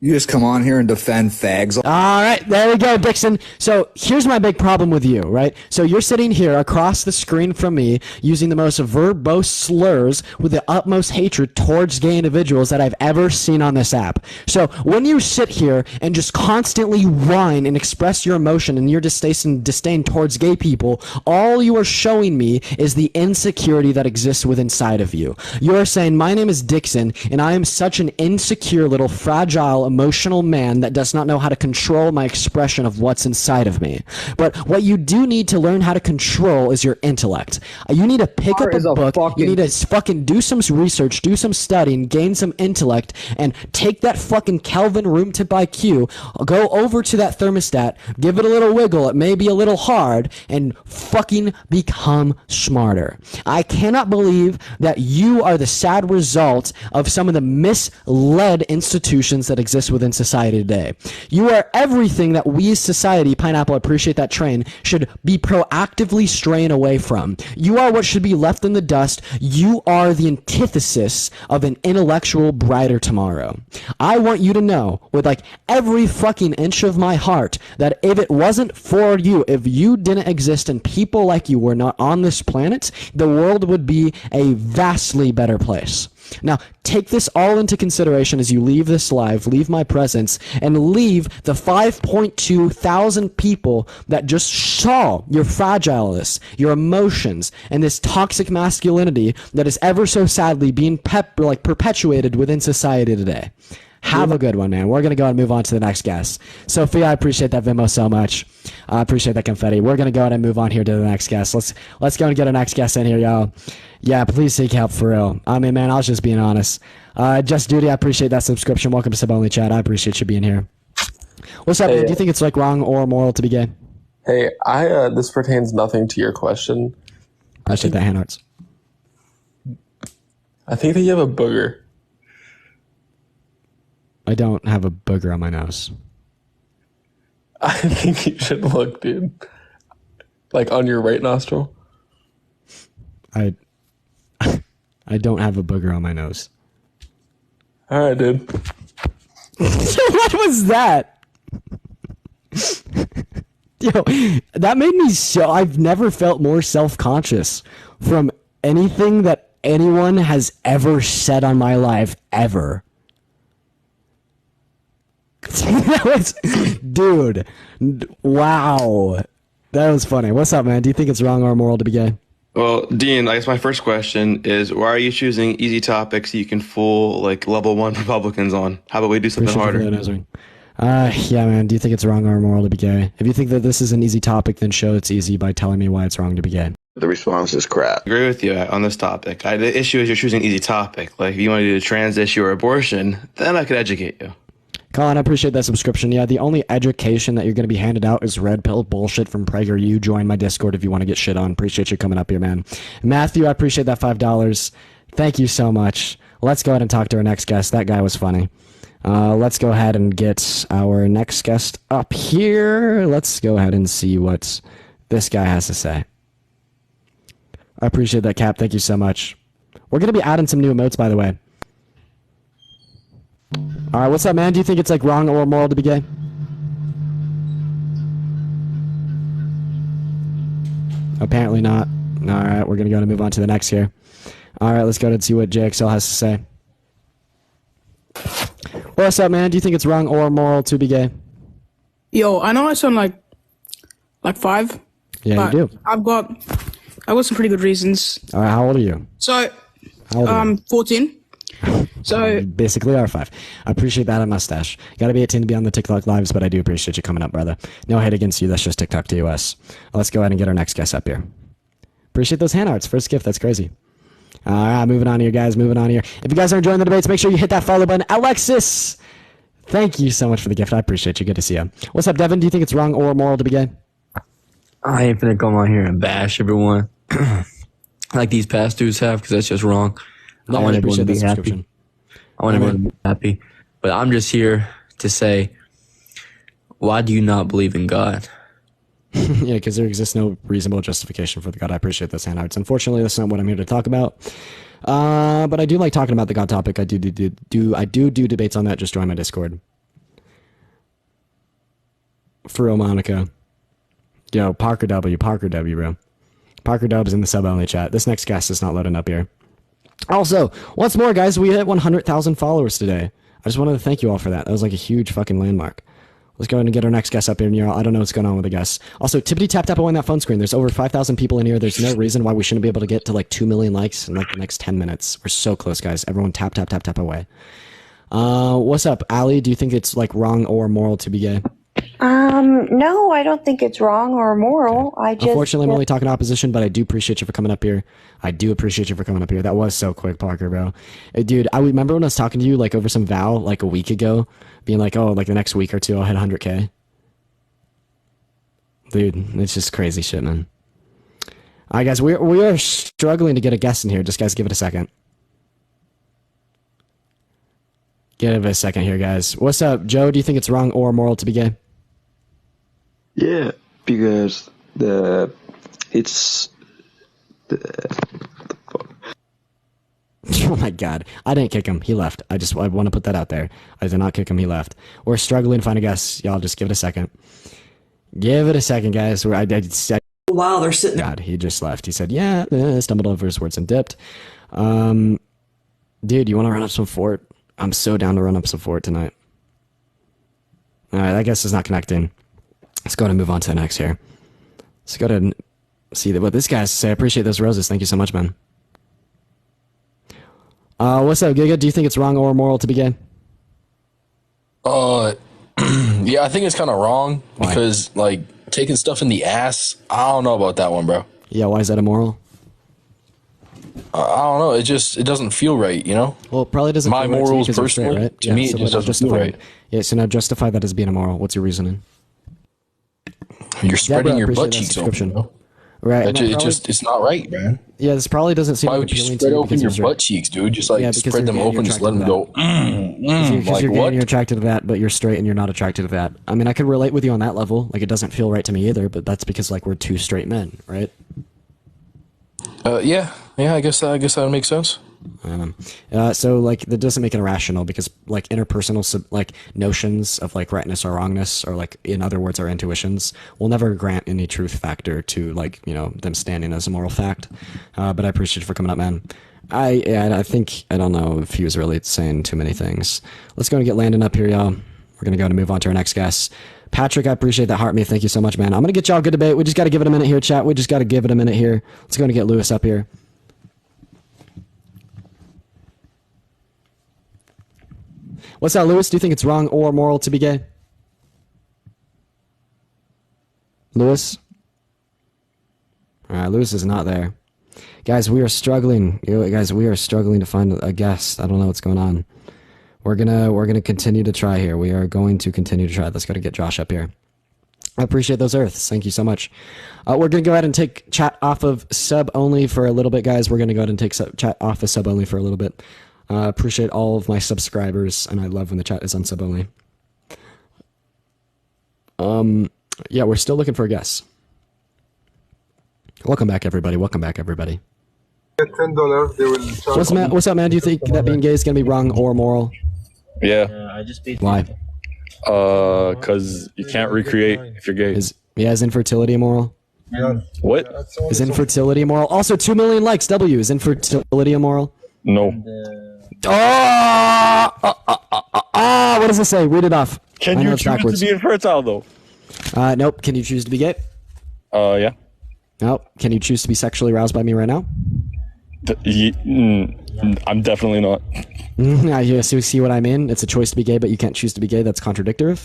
You just come on here and defend fags. All right, there we go, Dixon. So here's my big problem with you, right? So you're sitting here across the screen from me using the most verbose slurs with the utmost hatred towards gay individuals that I've ever seen on this app. So when you sit here and just constantly whine and express your emotion and your disdain towards gay people, all you are showing me is the insecurity that exists within inside of you. You are saying, my name is Dixon, and I am such an insecure little fragile emotional man that does not know how to control my expression of what's inside of me. But what you do need to learn how to control is your intellect. You need to pick up a book, you need to fucking do some research, do some studying, gain some intellect, and take that fucking Kelvin room tip IQ, go over to that thermostat, give it a little wiggle, it may be a little hard, and fucking become smarter. I cannot believe that you are the sad result of some of the misled institutions that exist within society today. You are everything that we as society, Pineapple, appreciate that train, should be proactively straying away from. You are what should be left in the dust. You are the antithesis of an intellectual brighter tomorrow. I want you to know with like every fucking inch of my heart that if it wasn't for you, if you didn't exist and people like you were not on this planet, the world would be a vastly better place. Now, take this all into consideration as you leave this live, leave my presence, and leave the 5.2 thousand people that just saw your fragileness, your emotions, and this toxic masculinity that is ever so sadly being perpetuated within society today. Have a good one, man. We're going to go and move on to the next guest. Sophia, I appreciate that Venmo so much. I appreciate that confetti. We're going to go ahead and move on here to the next guest. Let's go and get our next guest in here, y'all. Yeah, please seek help for real. I mean, man, I was just being honest. Just Duty, I appreciate that subscription. Welcome to Sub Only Chat. I appreciate you being here. What's up, man? Do you think it's like wrong or moral to be gay? Hey, this pertains nothing to your question. I should that hand arts. I think that you have a booger. I don't have a booger on my nose. I think you should look, dude. Like on your right nostril. I don't have a booger on my nose. All right, dude. What was that? Yo, that made me so... I've never felt more self-conscious from anything that anyone has ever said on my life, ever. That was... Dude. Wow. That was funny. What's up, man? Do you think it's wrong or immoral to be gay? Well, Dean, I guess my first question is, why are you choosing easy topics you can fool like level 1 Republicans on? How about we do something harder? Yeah, man. Do you think it's wrong or immoral to be gay? If you think that this is an easy topic, then show it's easy by telling me why it's wrong to be gay. The response is crap. I agree with you on this topic. The issue is you're choosing easy topic. Like, if you want to do a trans issue or abortion, then I could educate you. Colin, I appreciate that subscription. Yeah, the only education that you're going to be handed out is red pill bullshit from PragerU. Join my Discord if you want to get shit on. Appreciate you coming up here, man. Matthew, I appreciate that $5. Thank you so much. Let's go ahead and talk to our next guest. That guy was funny. Let's go ahead and get our next guest up here. Let's go ahead and see what this guy has to say. I appreciate that, Cap. Thank you so much. We're going to be adding some new emotes, by the way. All right, what's up, man? Do you think it's like wrong or moral to be gay? Apparently not. All right, we're gonna move on to the next here. All right, let's go and see what JXL has to say. What's up, man? Do you think it's wrong or moral to be gay? Yo, I know I sound like 5. Yeah, you do. I've got some pretty good reasons. All right, how old are you? So, How old are you? 14. So You basically are 5. I appreciate that mustache. Gotta be 18 to be on the TikTok lives, but I do appreciate you coming up, brother. No hate against you. That's just TikTok to us. Let's go ahead and get our next guest up here. Appreciate those hand arts. First gift. That's crazy. All right, moving on here, guys. Moving on here. If you guys are enjoying the debates, make sure you hit that follow button. Alexis, thank you so much for the gift. I appreciate you. Good to see you. What's up, Devin? Do you think it's wrong or moral to be gay? I ain't finna come on here and bash everyone like these past dudes have, because that's just wrong. No, I want everyone to be that happy. I want everyone to be happy. But I'm just here to say, why do you not believe in God? Yeah, because there exists no reasonable justification for the God. I appreciate those hand arts. Unfortunately, that's not what I'm here to talk about. But I do like talking about the God topic. I do debates on that. Just join my Discord. For real, Monica. Yo, Parker W, bro. Parker Dub's in the sub-only chat. This next guest is not loading up here. Also, once more, guys, we hit 100,000 followers today. I just wanted to thank you all for that. That was like a huge fucking landmark. Let's go ahead and get our next guest up here in here. I don't know what's going on with the guests. Also, tippity tap tap away on that phone screen. There's over 5,000 people in here. There's no reason why we shouldn't be able to get to like 2 million likes in like the next 10 minutes. We're so close, guys. Everyone tap tap tap tap away. What's up, Ali? Do you think it's like wrong or moral to be gay? No, I don't think it's wrong or immoral. I just Unfortunately, I'm only talking opposition, but I do appreciate you for coming up here. That was so quick, Parker, bro. Dude, I remember when I was talking to you like over some vow like a week ago, being like, oh, like the next week or two I'll hit 100K. Dude, it's just crazy shit, man. All right, guys, we are struggling to get a guest in here. Just guys, give it a second. Give it a second here, guys. What's up, Joe? Do you think it's wrong or moral to be gay? Yeah, because oh my god, I didn't kick him. He left. I want to put that out there. I did not kick him. He left. We're struggling to find a guest. Y'all just give it a second. Give it a second, guys. Wow, they're sitting there. God, he just left. He said, yeah, stumbled over his words and dipped. Dude, you want to run up some fort? I'm so down to run up some fort tonight. All right, that guest is not connecting. Let's go ahead and move on to the next here. Let's go ahead and see what this guy has to say. I appreciate those roses. Thank you so much, man. What's up, Giga? Do you think it's wrong or moral to be gay? Yeah, I think it's kind of wrong. Why? Because, like, taking stuff in the ass, I don't know about that one, bro. Yeah, why is that immoral? I don't know. It doesn't feel right, you know? Well, it probably doesn't My feel right morals to you personally, straight, right? to me, it just doesn't feel right. Yeah, so now justify that as being immoral. What's your reasoning? You're spreading your butt cheeks open, you know? Right. It's not right, man. Yeah, this probably doesn't seem Why would you spread open your butt cheeks, dude? Just like spread them open, just let them go. Because you're gay and you're attracted to that, but you're straight and you're not attracted to that. I mean, I could relate with you on that level. Like, it doesn't feel right to me either, but that's because like we're two straight men, right? Yeah. I guess that would make sense. So like that doesn't make it irrational because like interpersonal like notions of like rightness or wrongness or like in other words our intuitions will never grant any truth factor to like them standing as a moral fact. But I appreciate you for coming up, man. I think I don't know if he was really saying too many things. Let's go and get Landon up here, y'all. We're gonna go and move on to our next guest. Patrick, I appreciate that heart me. Thank you so much, man. I'm gonna get y'all a good debate. We just gotta give it a minute here, chat. We just gotta give it a minute here. Let's go and get Lewis up here. What's up, Lewis? Do you think it's wrong or moral to be gay? Lewis? All right, Lewis is not there. Guys, we are struggling. We are struggling to find a guest. I don't know what's going on. We're gonna continue to try here. We are going to continue to try. Let's go to get Josh up here. I appreciate those earths. Thank you so much. We're gonna go ahead and take chat off of sub only for a little bit, guys. We're gonna go ahead and take chat off of sub only for a little bit. Appreciate all of my subscribers, and I love when the chat is on sub only. Yeah, we're still looking for a guest. Welcome back, everybody. Welcome back, everybody. $10, they will charge. What's up, man? Do you think that being gay is gonna be wrong or moral? Yeah. Why? Because you can't recreate if you're gay. Is infertility immoral? What? Is infertility immoral? Also, 2 million likes. W, is infertility immoral? No. What does it say? Read it off. Can you choose to be infertile though? Nope. Can you choose to be gay? Yeah. Nope. Can you choose to be sexually aroused by me right now? I'm definitely not. Yeah, so you see what I mean? It's a choice to be gay, but you can't choose to be gay. That's contradictory.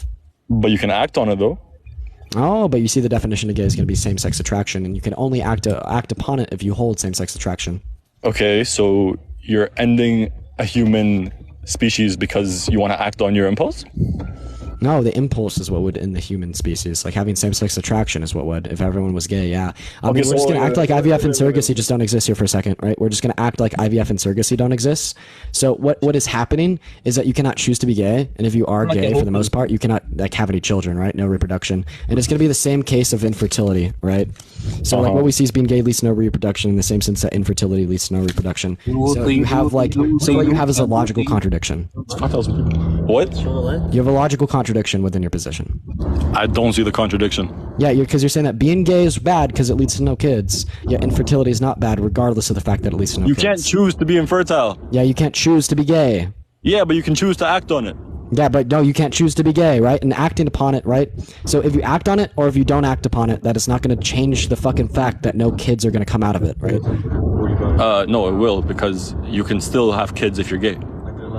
But you can act on it though. Oh, but you see the definition of gay is going to be same-sex attraction, and you can only act upon it if you hold same-sex attraction. Okay, so you're ending a human species because you want to act on your impulse? No, the impulse is what would end the human species. Like having same-sex attraction is what would, if everyone was gay, yeah. I mean, we're just going to act like IVF and surrogacy just don't exist here for a second, right? We're just going to act like IVF and surrogacy don't exist. So what is happening is that you cannot choose to be gay, and if you are gay, for the most part, you cannot like have any children, right? No reproduction. And it's going to be the same case of infertility, right? So like what we see is being gay leads to no reproduction in the same sense that infertility leads to no reproduction. So you have what you have is a logical contradiction. What? You have a logical contradiction within your position. I don't see the contradiction. Yeah, because you're saying that being gay is bad because it leads to no kids. Yet infertility is not bad regardless of the fact that it leads to no kids. You can't choose to be infertile. Yeah, you can't choose to be gay. Yeah, but you can choose to act on it. Yeah, but no, you can't choose to be gay, right? And acting upon it, right? So if you act on it or if you don't act upon it, that is not going to change the fucking fact that no kids are going to come out of it, right? No, it will, because you can still have kids if you're gay.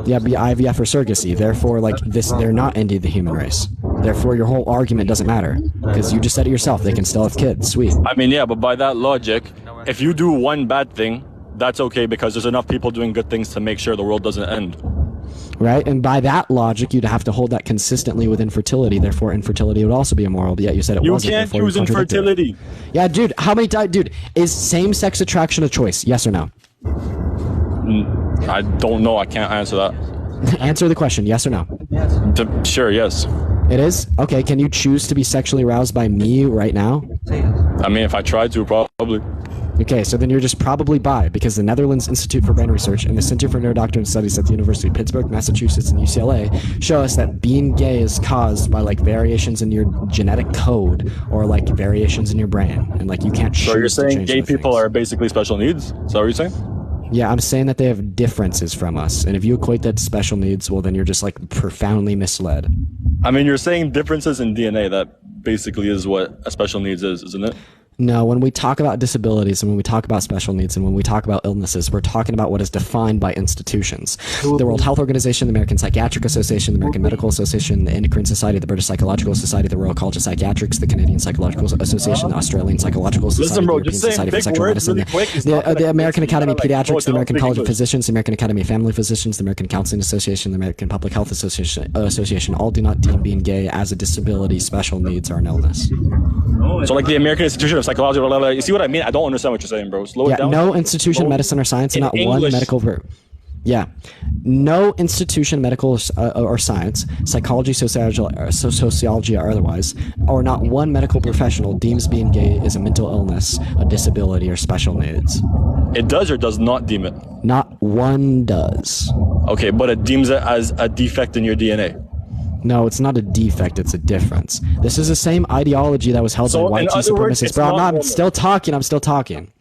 Yeah, be IVF or surrogacy. Therefore, like this, they're not ending the human race. Therefore, your whole argument doesn't matter because you just said it yourself. They can still have kids. Sweet. I mean, yeah, but by that logic, if you do one bad thing, that's okay because there's enough people doing good things to make sure the world doesn't end. Right, and by that logic, you'd have to hold that consistently with infertility. Therefore, infertility would also be immoral. But yet you said it wasn't. You can't choose infertility. Yeah, dude. How many times, dude? Is same-sex attraction a choice? Yes or no? I don't know. I can't answer that. Answer the question. Yes or no? Sure. Yes. It is? Okay. Can you choose to be sexually aroused by me right now? I mean, if I tried to, probably. Okay, so then you're just probably bi, because the Netherlands Institute for Brain Research and the Center for Neurodoctrine Studies at the University of Pittsburgh, Massachusetts, and UCLA show us that being gay is caused by like variations in your genetic code or like variations in your brain, and like you can't. So you're saying gay people are basically special needs? Is that what you're saying? Yeah, I'm saying that they have differences from us, and if you equate that to special needs, well, then you're just like profoundly misled. I mean, you're saying differences in DNA. That basically is what a special needs is, isn't it? No, when we talk about disabilities and when we talk about special needs and when we talk about illnesses, we're talking about what is defined by institutions. The World Health Organization, the American Psychiatric Association, the American Medical Association, the Endocrine Society, the British Psychological Society, the Royal College of Psychiatrics, the Canadian Psychological Association, the Australian Psychological Society, the European Society for Sexual Medicine, the American Academy of Pediatrics, the American College of Physicians, the American Academy of Family Physicians, the American Counseling Association, the American Public Health Association all do not deem being gay as a disability, special needs, or an illness. So like the American Institute of Psychology, blah, blah, blah. You see what I mean? I don't understand what you're saying, bro. Slow it down. No institution, medicine, or science, and not one medical Yeah. No institution, medical or science, psychology, sociology, or otherwise, or not one medical professional deems being gay is a mental illness, a disability, or special needs. It does or does not deem it? Not one does. Okay, but it deems it as a defect in your DNA. No, it's not a defect, it's a difference. This is the same ideology that was held by white supremacists. Bro, I'm still talking.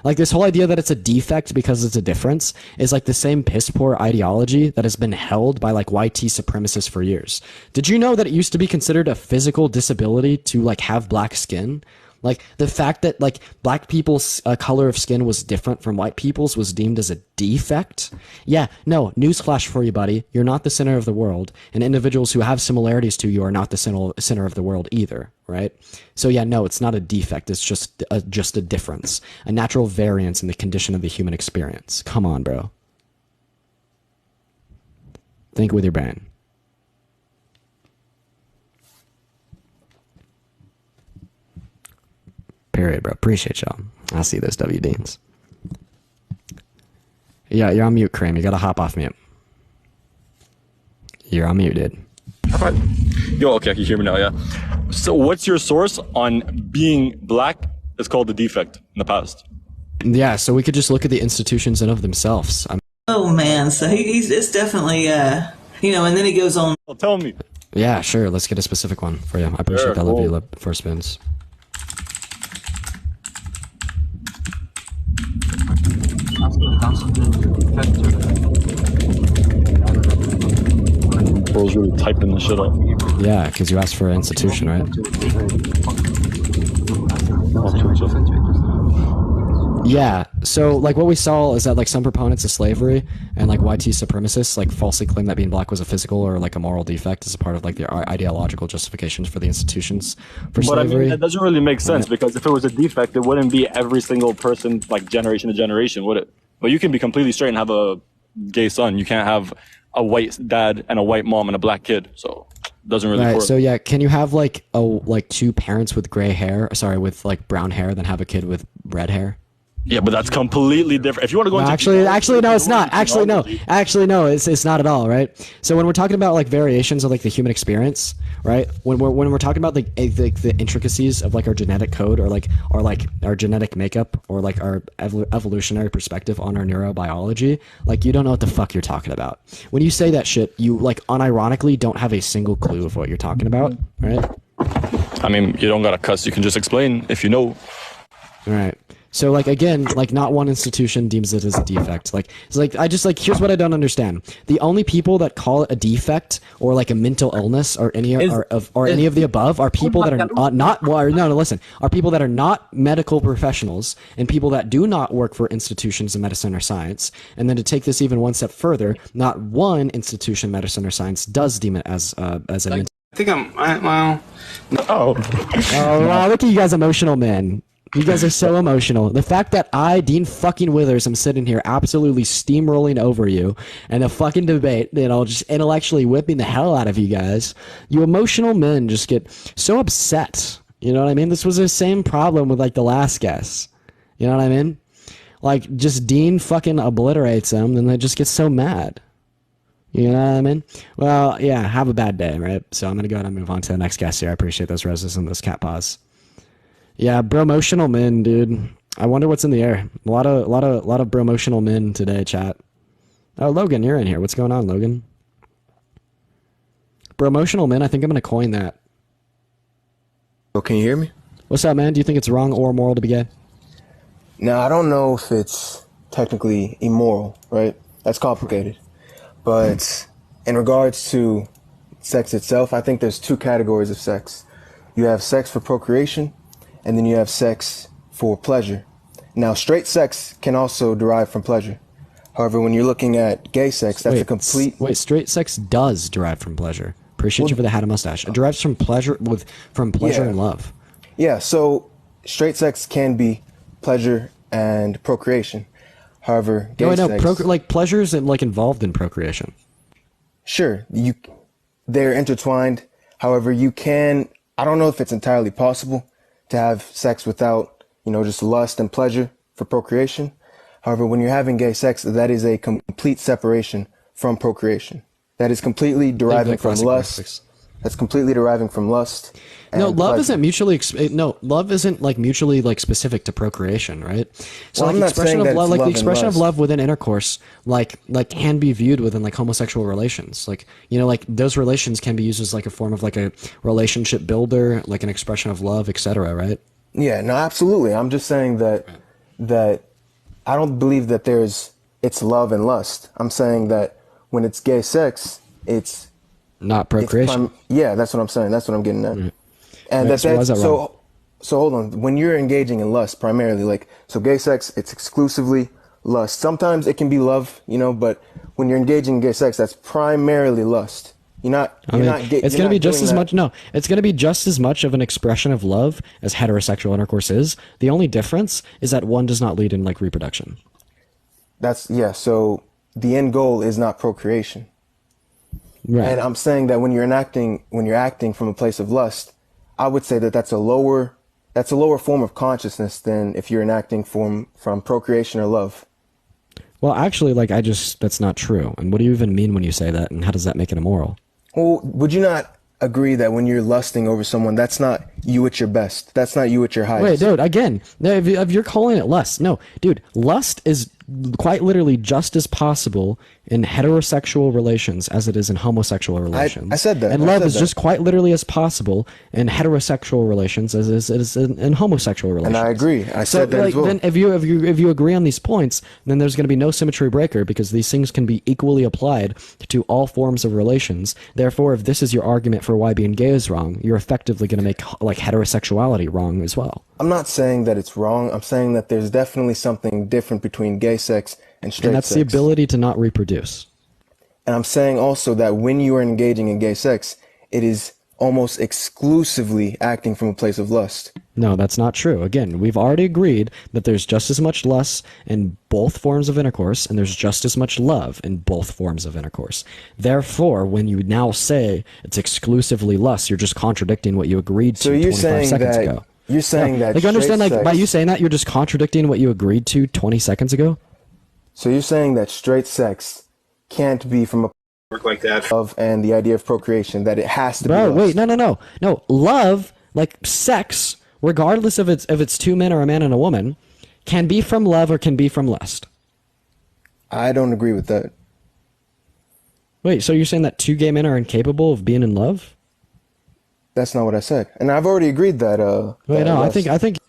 Like this whole idea that it's a defect because it's a difference is like the same piss poor ideology that has been held by like white supremacists for years. Did you know that it used to be considered a physical disability to like have black skin? Like the fact that like black people's color of skin was different from white people's was deemed as a defect. Yeah, no, newsflash for you, buddy. You're not the center of the world, and individuals who have similarities to you are not the center of the world either, right? So yeah, no, it's not a defect. It's just a difference, a natural variance in the condition of the human experience. Come on, bro. Think with your brain. Period, bro. Appreciate y'all. I see those WDs. Yeah, you're on mute, Kareem. You gotta hop off mute. You're on mute, dude. Yo, okay, I can hear me now, yeah. So what's your source on being black is called the defect in the past? Yeah, so we could just look at the institutions and of themselves. Oh man, so he's it's definitely You know, and then he goes on. Well, tell me. Yeah, sure. Let's get a specific one for you. I appreciate that, cool. Love for spins. Bro's really typing this shit up. Yeah, because you asked for an institution, right? Yeah, so like what we saw is that like some proponents of slavery and like YT supremacists like falsely claim that being black was a physical or like a moral defect as a part of like the ideological justifications for the institutions for slavery. But I mean, that doesn't really make sense because if it was a defect, it wouldn't be every single person like generation to generation, would it? But you can be completely straight and have a gay son. You can't have a white dad and a white mom and a black kid. So it doesn't really work. So yeah, can you have like two parents with gray hair, with like brown hair, then have a kid with red hair? Yeah, but that's completely different. If you want to go into actually no, it's not. Actually no, it's not at all, right? So when we're talking about like variations of like the human experience, right? When we're talking about like the intricacies of like our genetic code or our genetic makeup or like our evolutionary perspective on our neurobiology, like you don't know what the fuck you're talking about. When you say that shit, you like unironically don't have a single clue of what you're talking about, right? I mean, you don't gotta cuss. You can just explain if you know. All right. So like again, like not one institution deems it as a defect. Like it's like I just like here's what I don't understand. The only people that call it a defect or like a mental illness or any of the above are people that are not listen, are people that are not medical professionals and people that do not work for institutions of medicine or science. And then to take this even one step further, not one institution, medicine or science, does deem it as a mental. I think well. Oh wow! Look at you guys, emotional men. You guys are so emotional. The fact that I, Dean fucking Withers, am sitting here absolutely steamrolling over you and a fucking debate, just intellectually whipping the hell out of you guys. You emotional men just get so upset. You know what I mean? This was the same problem with like the last guest. You know what I mean? Like just Dean fucking obliterates them and they just get so mad. You know what I mean? Well, yeah, have a bad day, right? So I'm going to go ahead and move on to the next guest here. I appreciate those roses and those cat paws. Yeah, bromotional men, dude. I wonder what's in the air. A lot of bromotional men today, chat. Oh, Logan, you're in here. What's going on, Logan? Bromotional men. I think I'm gonna coin that. Oh, can you hear me? What's up, man? Do you think it's wrong or immoral to be gay? Now, I don't know if it's technically immoral, right? That's complicated. But in regards to sex itself, I think there's two categories of sex. You have sex for procreation, and then you have sex for pleasure. Now, straight sex can also derive from pleasure. However, when you're looking at gay sex, that's a complete... Wait, straight sex does derive from pleasure. Appreciate you for the hat and mustache. It derives from pleasure and love. Yeah, so straight sex can be pleasure and procreation. However, gay sex... pleasure's like involved in procreation. Sure, they're intertwined. However, you can... I don't know if it's entirely possible to have sex without, just lust and pleasure for procreation. However, when you're having gay sex, that is a complete separation from procreation. That is completely deriving from lust. That's completely deriving from lust. No, love isn't mutually. Love isn't like mutually like specific to procreation, right? So like the expression of love, the expression of love within intercourse, like can be viewed within like homosexual relations. Like like those relations can be used as like a form of like a relationship builder, like an expression of love, etc. Right? Yeah, no, absolutely. I'm just saying that I don't believe that it's love and lust. I'm saying that when it's gay sex, it's not procreation. Yeah, that's what I'm saying. That's what I'm getting at. And so hold on. When you're engaging in lust, primarily, so gay sex, it's exclusively lust. Sometimes it can be love, but when you're engaging in gay sex, that's primarily lust. It's going to be just as much. No, it's going to be just as much of an expression of love as heterosexual intercourse is. The only difference is that one does not lead in like reproduction. So the end goal is not procreation. Right. And I'm saying that when you're acting from a place of lust, I would say that that's a lower form of consciousness than if you're enacting from procreation or love. Well, actually, that's not true. And what do you even mean when you say that? And how does that make it immoral? Well, would you not agree that when you're lusting over someone, that's not you at your best? That's not you at your highest? Wait, dude, again, if you're calling it lust, no, dude, lust is quite literally just as possible in heterosexual relations as it is in homosexual relations. I said that. And I love said is that. just quite literally as possible in heterosexual relations as it is in homosexual relations. And I agree. I said that like, as well. Then if you agree on these points, then there's going to be no symmetry breaker because these things can be equally applied to all forms of relations. Therefore, if this is your argument for why being gay is wrong, you're effectively going to make like heterosexuality wrong as well. I'm not saying that it's wrong. I'm saying that there's definitely something different between gay sex and straight sex. And that's the ability to not reproduce. And I'm saying also that when you are engaging in gay sex, it is almost exclusively acting from a place of lust. No, that's not true. Again, we've already agreed that there's just as much lust in both forms of intercourse, and there's just as much love in both forms of intercourse. Therefore, when you now say it's exclusively lust, you're just contradicting what you agreed to So you're 25 saying seconds that ago. you're saying that like understand straight like by sex- you saying that you're just contradicting what you agreed to 20 seconds ago? So you're saying that straight sex can't be from a Work like that. of and the idea of procreation, that it has to Bro, be wait, lust. no. Love, like sex, regardless if it's two men or a man and a woman, can be from love or can be from lust. I don't agree with that. Wait, so you're saying that two gay men are incapable of being in love? That's not what I said. And I've already agreed that Wait, that no, lust-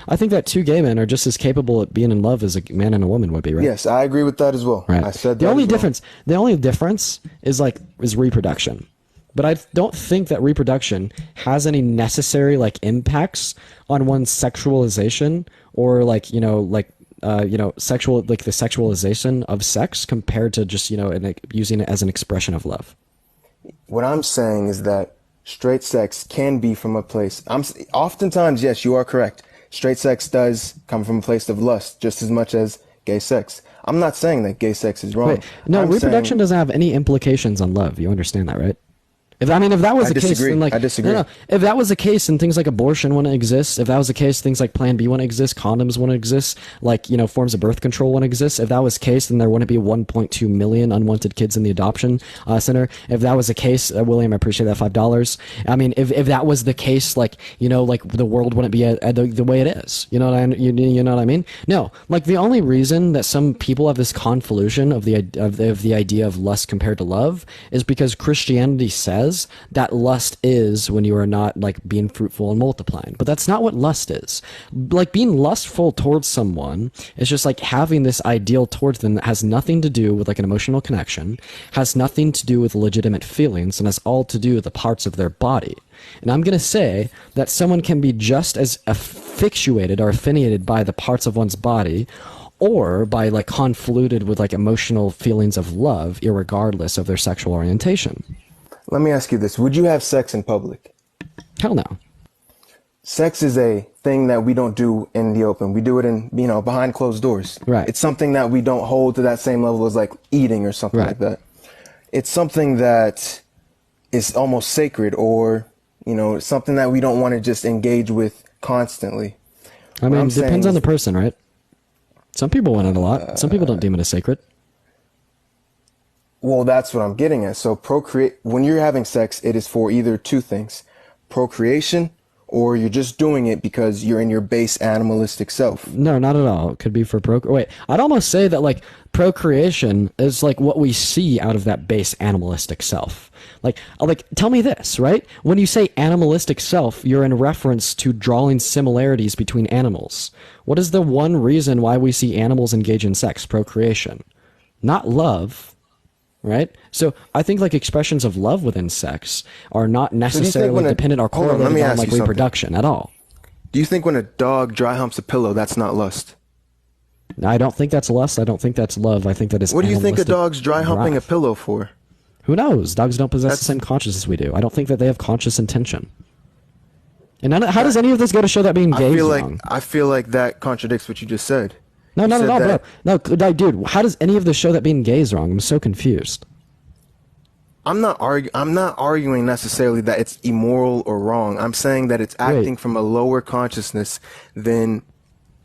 I think that two gay men are just as capable of being in love as a man and a woman would be, right? Yes, I agree with that as well. Right. I said the that only as well. difference is reproduction. But I don't think that reproduction has any necessary like impacts on one's sexualization or sexual like the sexualization of sex compared to just using it as an expression of love. What I'm saying is that straight sex can be from a place. Oftentimes, yes, you are correct. Straight sex does come from a place of lust just as much as gay sex. I'm not saying that gay sex is wrong. Wait, no, I'm reproduction saying- doesn't have any implications on love. You understand that, right? If that was I the case, disagree. then I disagree. No, if that was the case, then things like abortion wouldn't exist. If that was the case, things like Plan B wouldn't exist. Condoms wouldn't exist. Forms of birth control wouldn't exist. If that was the case, then there wouldn't be 1.2 million unwanted kids in the adoption center. If that was the case, William, I appreciate that $5. I mean, if that was the case, the world wouldn't be the way it is. You know what I mean? No, the only reason that some people have this convolution of the idea of lust compared to love is because Christianity says that lust is when you are not being fruitful and multiplying, but that's not what lust is. Being lustful towards someone is just having this ideal towards them that has nothing to do with an emotional connection, has nothing to do with legitimate feelings, and has all to do with the parts of their body. And I'm going to say that someone can be just as affixuated or affiliated by the parts of one's body or by convoluted with emotional feelings of love, irregardless of their sexual orientation. Let me ask you this. Would you have sex in public? Hell no. Sex is a thing that we don't do in the open. We do it in, behind closed doors. Right. It's something that we don't hold to that same level as eating or something like that. It's something that is almost sacred or, something that we don't want to just engage with constantly. I mean, it depends on the person, right? Some people want it a lot. Some people don't deem it as sacred. Well, that's what I'm getting at. So when you're having sex, it is for either two things, procreation, or you're just doing it because you're in your base animalistic self. No, not at all. It could be for wait, I'd almost say that procreation is what we see out of that base animalistic self. Tell me this, right? When you say animalistic self, you're in reference to drawing similarities between animals. What is the one reason why we see animals engage in sex? Procreation, not love. Right? So I think expressions of love within sex are not necessarily dependent or correlated on reproduction at all. Do you think when a dog dry humps a pillow, that's not lust? I don't think that's lust. I don't think that's love. I think that is What do you think a animalistic dog's dry humping a pillow for? Who knows? Dogs don't possess the same consciousness we do. I don't think that they have conscious intention. And how does any of this go to show that being gay is wrong? I feel like that contradicts what you just said. No, bro. No, dude, how does any of this show that being gay is wrong? I'm so confused. I'm not arguing necessarily that it's immoral or wrong. I'm saying that it's acting from a lower consciousness than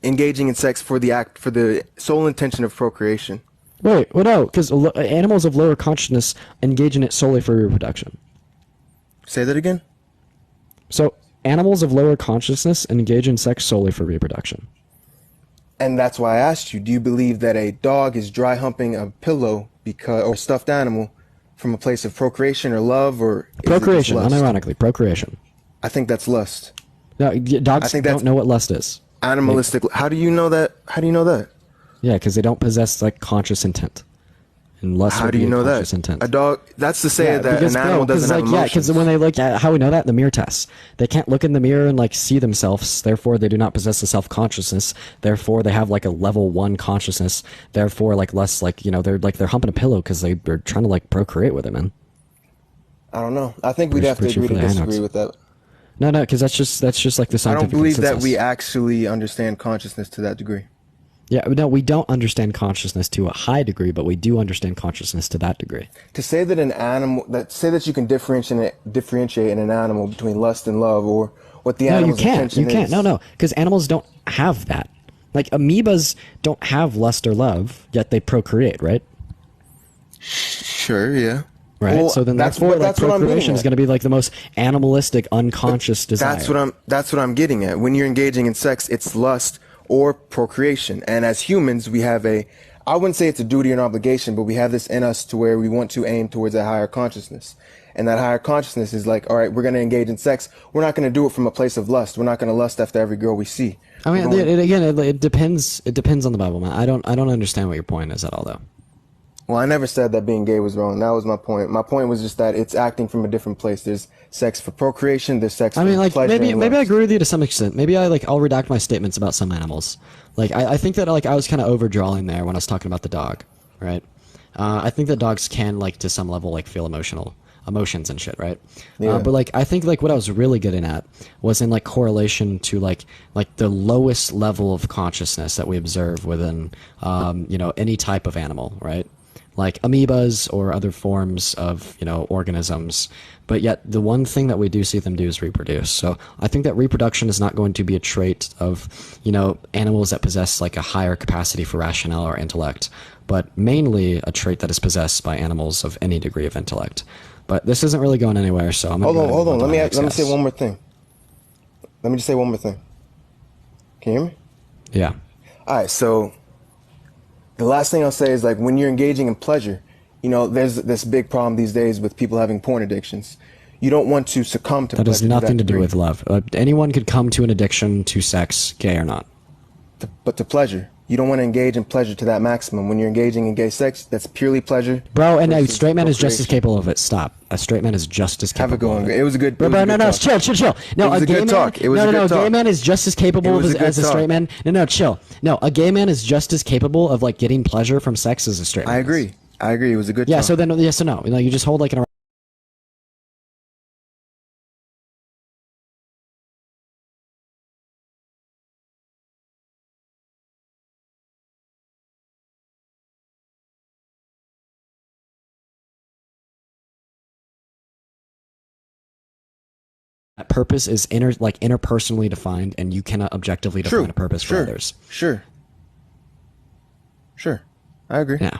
engaging in sex for the sole intention of procreation. Well, no, because animals of lower consciousness engage in it solely for reproduction. Say that again? So, animals of lower consciousness engage in sex solely for reproduction. And that's why I asked you, do you believe that a dog is dry humping a pillow or stuffed animal from a place of procreation or love, or procreation? Unironically, procreation. I think that's lust. No, dogs don't know what lust is. Animalistic. How do you know that? How do you know that? Yeah, because they don't possess like conscious intent. And lust. How do you know that? Intent. A dog. That's to say that an animal doesn't have emotions. Yeah, because when they look at how we know that, the mirror test, they can't look in the mirror and like see themselves. Therefore, they do not possess a self-consciousness. Therefore, they have like a level 1 consciousness. Therefore, like less like they're humping a pillow because they're trying to like procreate with it, man. I don't know. I think we'd have to agree to disagree with that. No, because that's just like the scientific. I don't believe consensus. that we actually understand consciousness to that degree. Yeah, no, we don't understand consciousness to a high degree, but we do understand consciousness to that degree. To say that an animal, say that you can differentiate in an animal between lust and love, or what the animal's intention is. You can't. No, because animals don't have that. Like amoebas don't have lust or love, yet they procreate, right? Sure, yeah. Right. Well, so then therefore, like procreation is going to be like the most animalistic, unconscious desire. That's what I'm getting at. When you're engaging in sex, it's lust or procreation. And as humans, we have I wouldn't say it's a duty or an obligation, but we have this in us to where we want to aim towards a higher consciousness. And that higher consciousness is like, all right, we're going to engage in sex. We're not going to do it from a place of lust. We're not going to lust after every girl we see. I mean, it depends. It depends on the Bible, man. I don't understand what your point is at all, though. Well, I never said that being gay was wrong. That was my point. My point was just that it's acting from a different place. There's sex for procreation. There's sex for pleasure. Maybe I agree with you to some extent. Maybe I'll redact my statements about some animals. Like I think that I was kind of overdrawing there when I was talking about the dog, right? I think that dogs can to some level feel emotions and shit, right? Yeah. But I think what I was really getting at was in correlation to the lowest level of consciousness that we observe within any type of animal, right? Like amoebas or other forms of organisms, but yet the one thing that we do see them do is reproduce. So I think that reproduction is not going to be a trait of animals that possess a higher capacity for rationale or intellect, but mainly a trait that is possessed by animals of any degree of intellect. But this isn't really going anywhere, so I'm gonna hold on. Let me say one more thing. Let me just say one more thing. Can you hear me? Yeah. All right. So the last thing I'll say is when you're engaging in pleasure, there's this big problem these days with people having porn addictions. You don't want to succumb to that has nothing to do with love. Anyone could come to an addiction to sex, gay or not. But to pleasure. You don't want to engage in pleasure to that maximum. When you're engaging in gay sex, that's purely pleasure. Bro, and a straight man is just as capable of it. Stop. A straight man is just as capable. Have a go on. It was a good. Bro, chill. No, a gay man. No, gay man is just as capable as a straight man. No, chill. No, a gay man is just as capable of getting pleasure from sex as a straight man. I agree. It was a good. Yeah. So then, yes or no? You just hold an. That purpose is interpersonally defined, and you cannot objectively define a purpose for others. Sure. I agree. Yeah.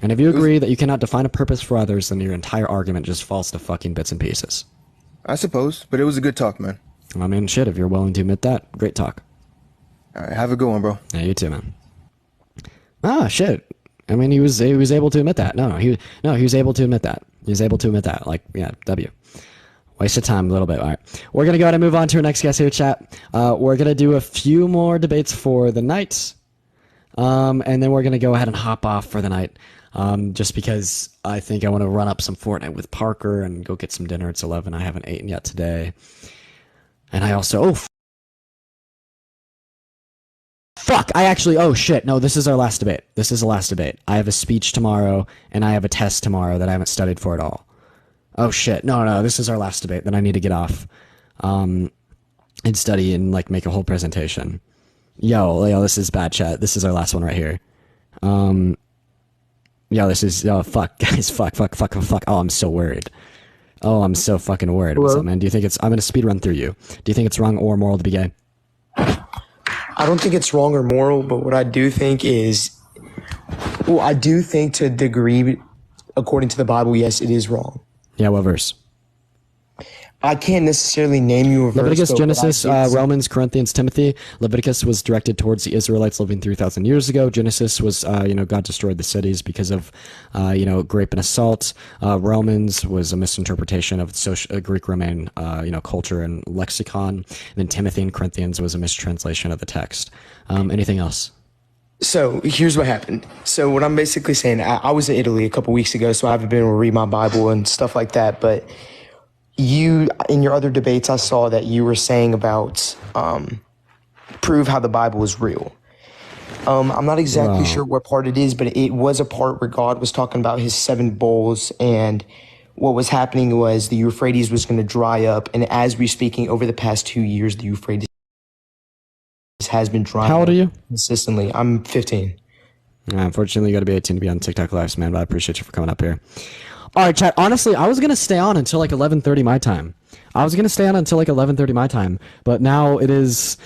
And if you agree that you cannot define a purpose for others, then your entire argument just falls to fucking bits and pieces. I suppose, but it was a good talk, man. I mean, shit, if you're willing to admit that, great talk. All right, have a good one, bro. Yeah, you too, man. Ah, shit. I mean, he was able to admit that. No, he was able to admit that. He was able to admit that. W. Waste of time a little bit. All right. We're going to go ahead and move on to our next guest here, chat. We're going to do a few more debates for the night. And then we're going to go ahead and hop off for the night. Just because I think I want to run up some Fortnite with Parker and go get some dinner. It's 11. I haven't eaten yet today. And I also... Fuck! Oh shit, no, this is our last debate. This is the last debate. I have a speech tomorrow, and I have a test tomorrow that I haven't studied for at all. Oh shit, no, this is our last debate. Then I need to get off and study and make a whole presentation. Yo, this is bad chat. This is our last one right here. Fuck, guys, fuck. Oh, I'm so worried. Oh, I'm so fucking worried. Hello? What's up, man? Do you think I'm gonna speed run through you. Do you think it's wrong or moral to be gay? I don't think it's wrong or moral, but what I do think is, I do think to a degree, according to the Bible, yes, it is wrong. Yeah, what verse? I can't necessarily name you a verse. Leviticus, though, Genesis, Romans, Corinthians, Timothy. Leviticus was directed towards the Israelites living 3,000 years ago. Genesis was, God destroyed the cities because of, grape and assault. Romans was a misinterpretation of Greek-Roman, culture and lexicon. And then Timothy and Corinthians was a mistranslation of the text. Anything else? So here's what happened. So what I'm basically saying, I was in Italy a couple weeks ago, so I haven't been able to read my Bible and stuff like that, but you, in your other debates, I saw that you were saying about prove how the Bible is real. I'm not exactly sure what part it is, but it was a part where God was talking about his 7 bowls, and what was happening was the Euphrates was going to dry up, and as we're speaking, over the past 2 years, the Euphrates has been drying How old are you? Consistently. I'm 15. Unfortunately, you got to be 18 to be on TikTok Lives, man, but I appreciate you for coming up here. All right, chat. Honestly, I was going to stay on until like 11:30 my time. But now it is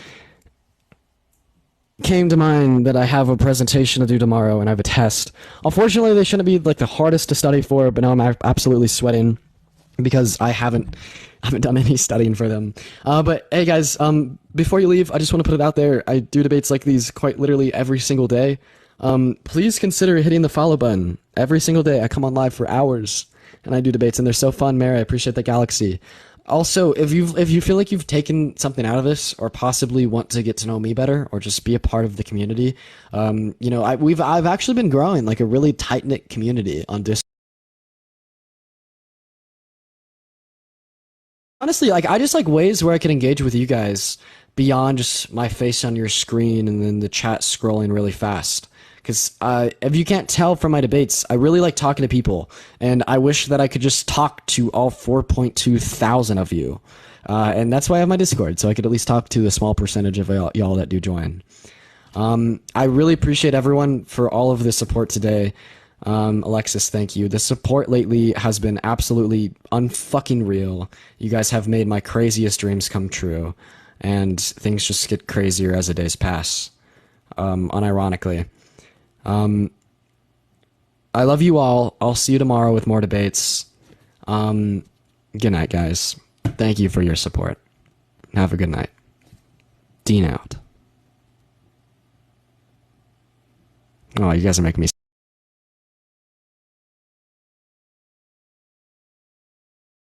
came to mind that I have a presentation to do tomorrow and I have a test. Unfortunately, they shouldn't be like the hardest to study for, but now I'm absolutely sweating because I haven't done any studying for them. But hey guys, before you leave, I just want to put it out there. I do debates like these quite literally every single day. Please consider hitting the follow button. Every single day I come on live for hours and I do debates and they're so fun. Mary, I appreciate the Galaxy. Also, if you feel like you've taken something out of this or possibly want to get to know me better or just be a part of the community, I've actually been growing like a really tight-knit community on Discord. Honestly, like I just like ways where I can engage with you guys beyond just my face on your screen and then the chat scrolling really fast. Because if you can't tell from my debates, I really like talking to people, and I wish that I could just talk to all 4.2 thousand of you. And that's why I have my Discord, so I could at least talk to a small percentage of y'all that do join. I really appreciate everyone for all of the support today. Alexis, thank you. The support lately has been absolutely unfucking real. You guys have made my craziest dreams come true, and things just get crazier as the days pass, unironically. I love you all. I'll see you tomorrow with more debates. Good night, guys. Thank you for your support. Have a good night. Dean out. Oh, you guys are making me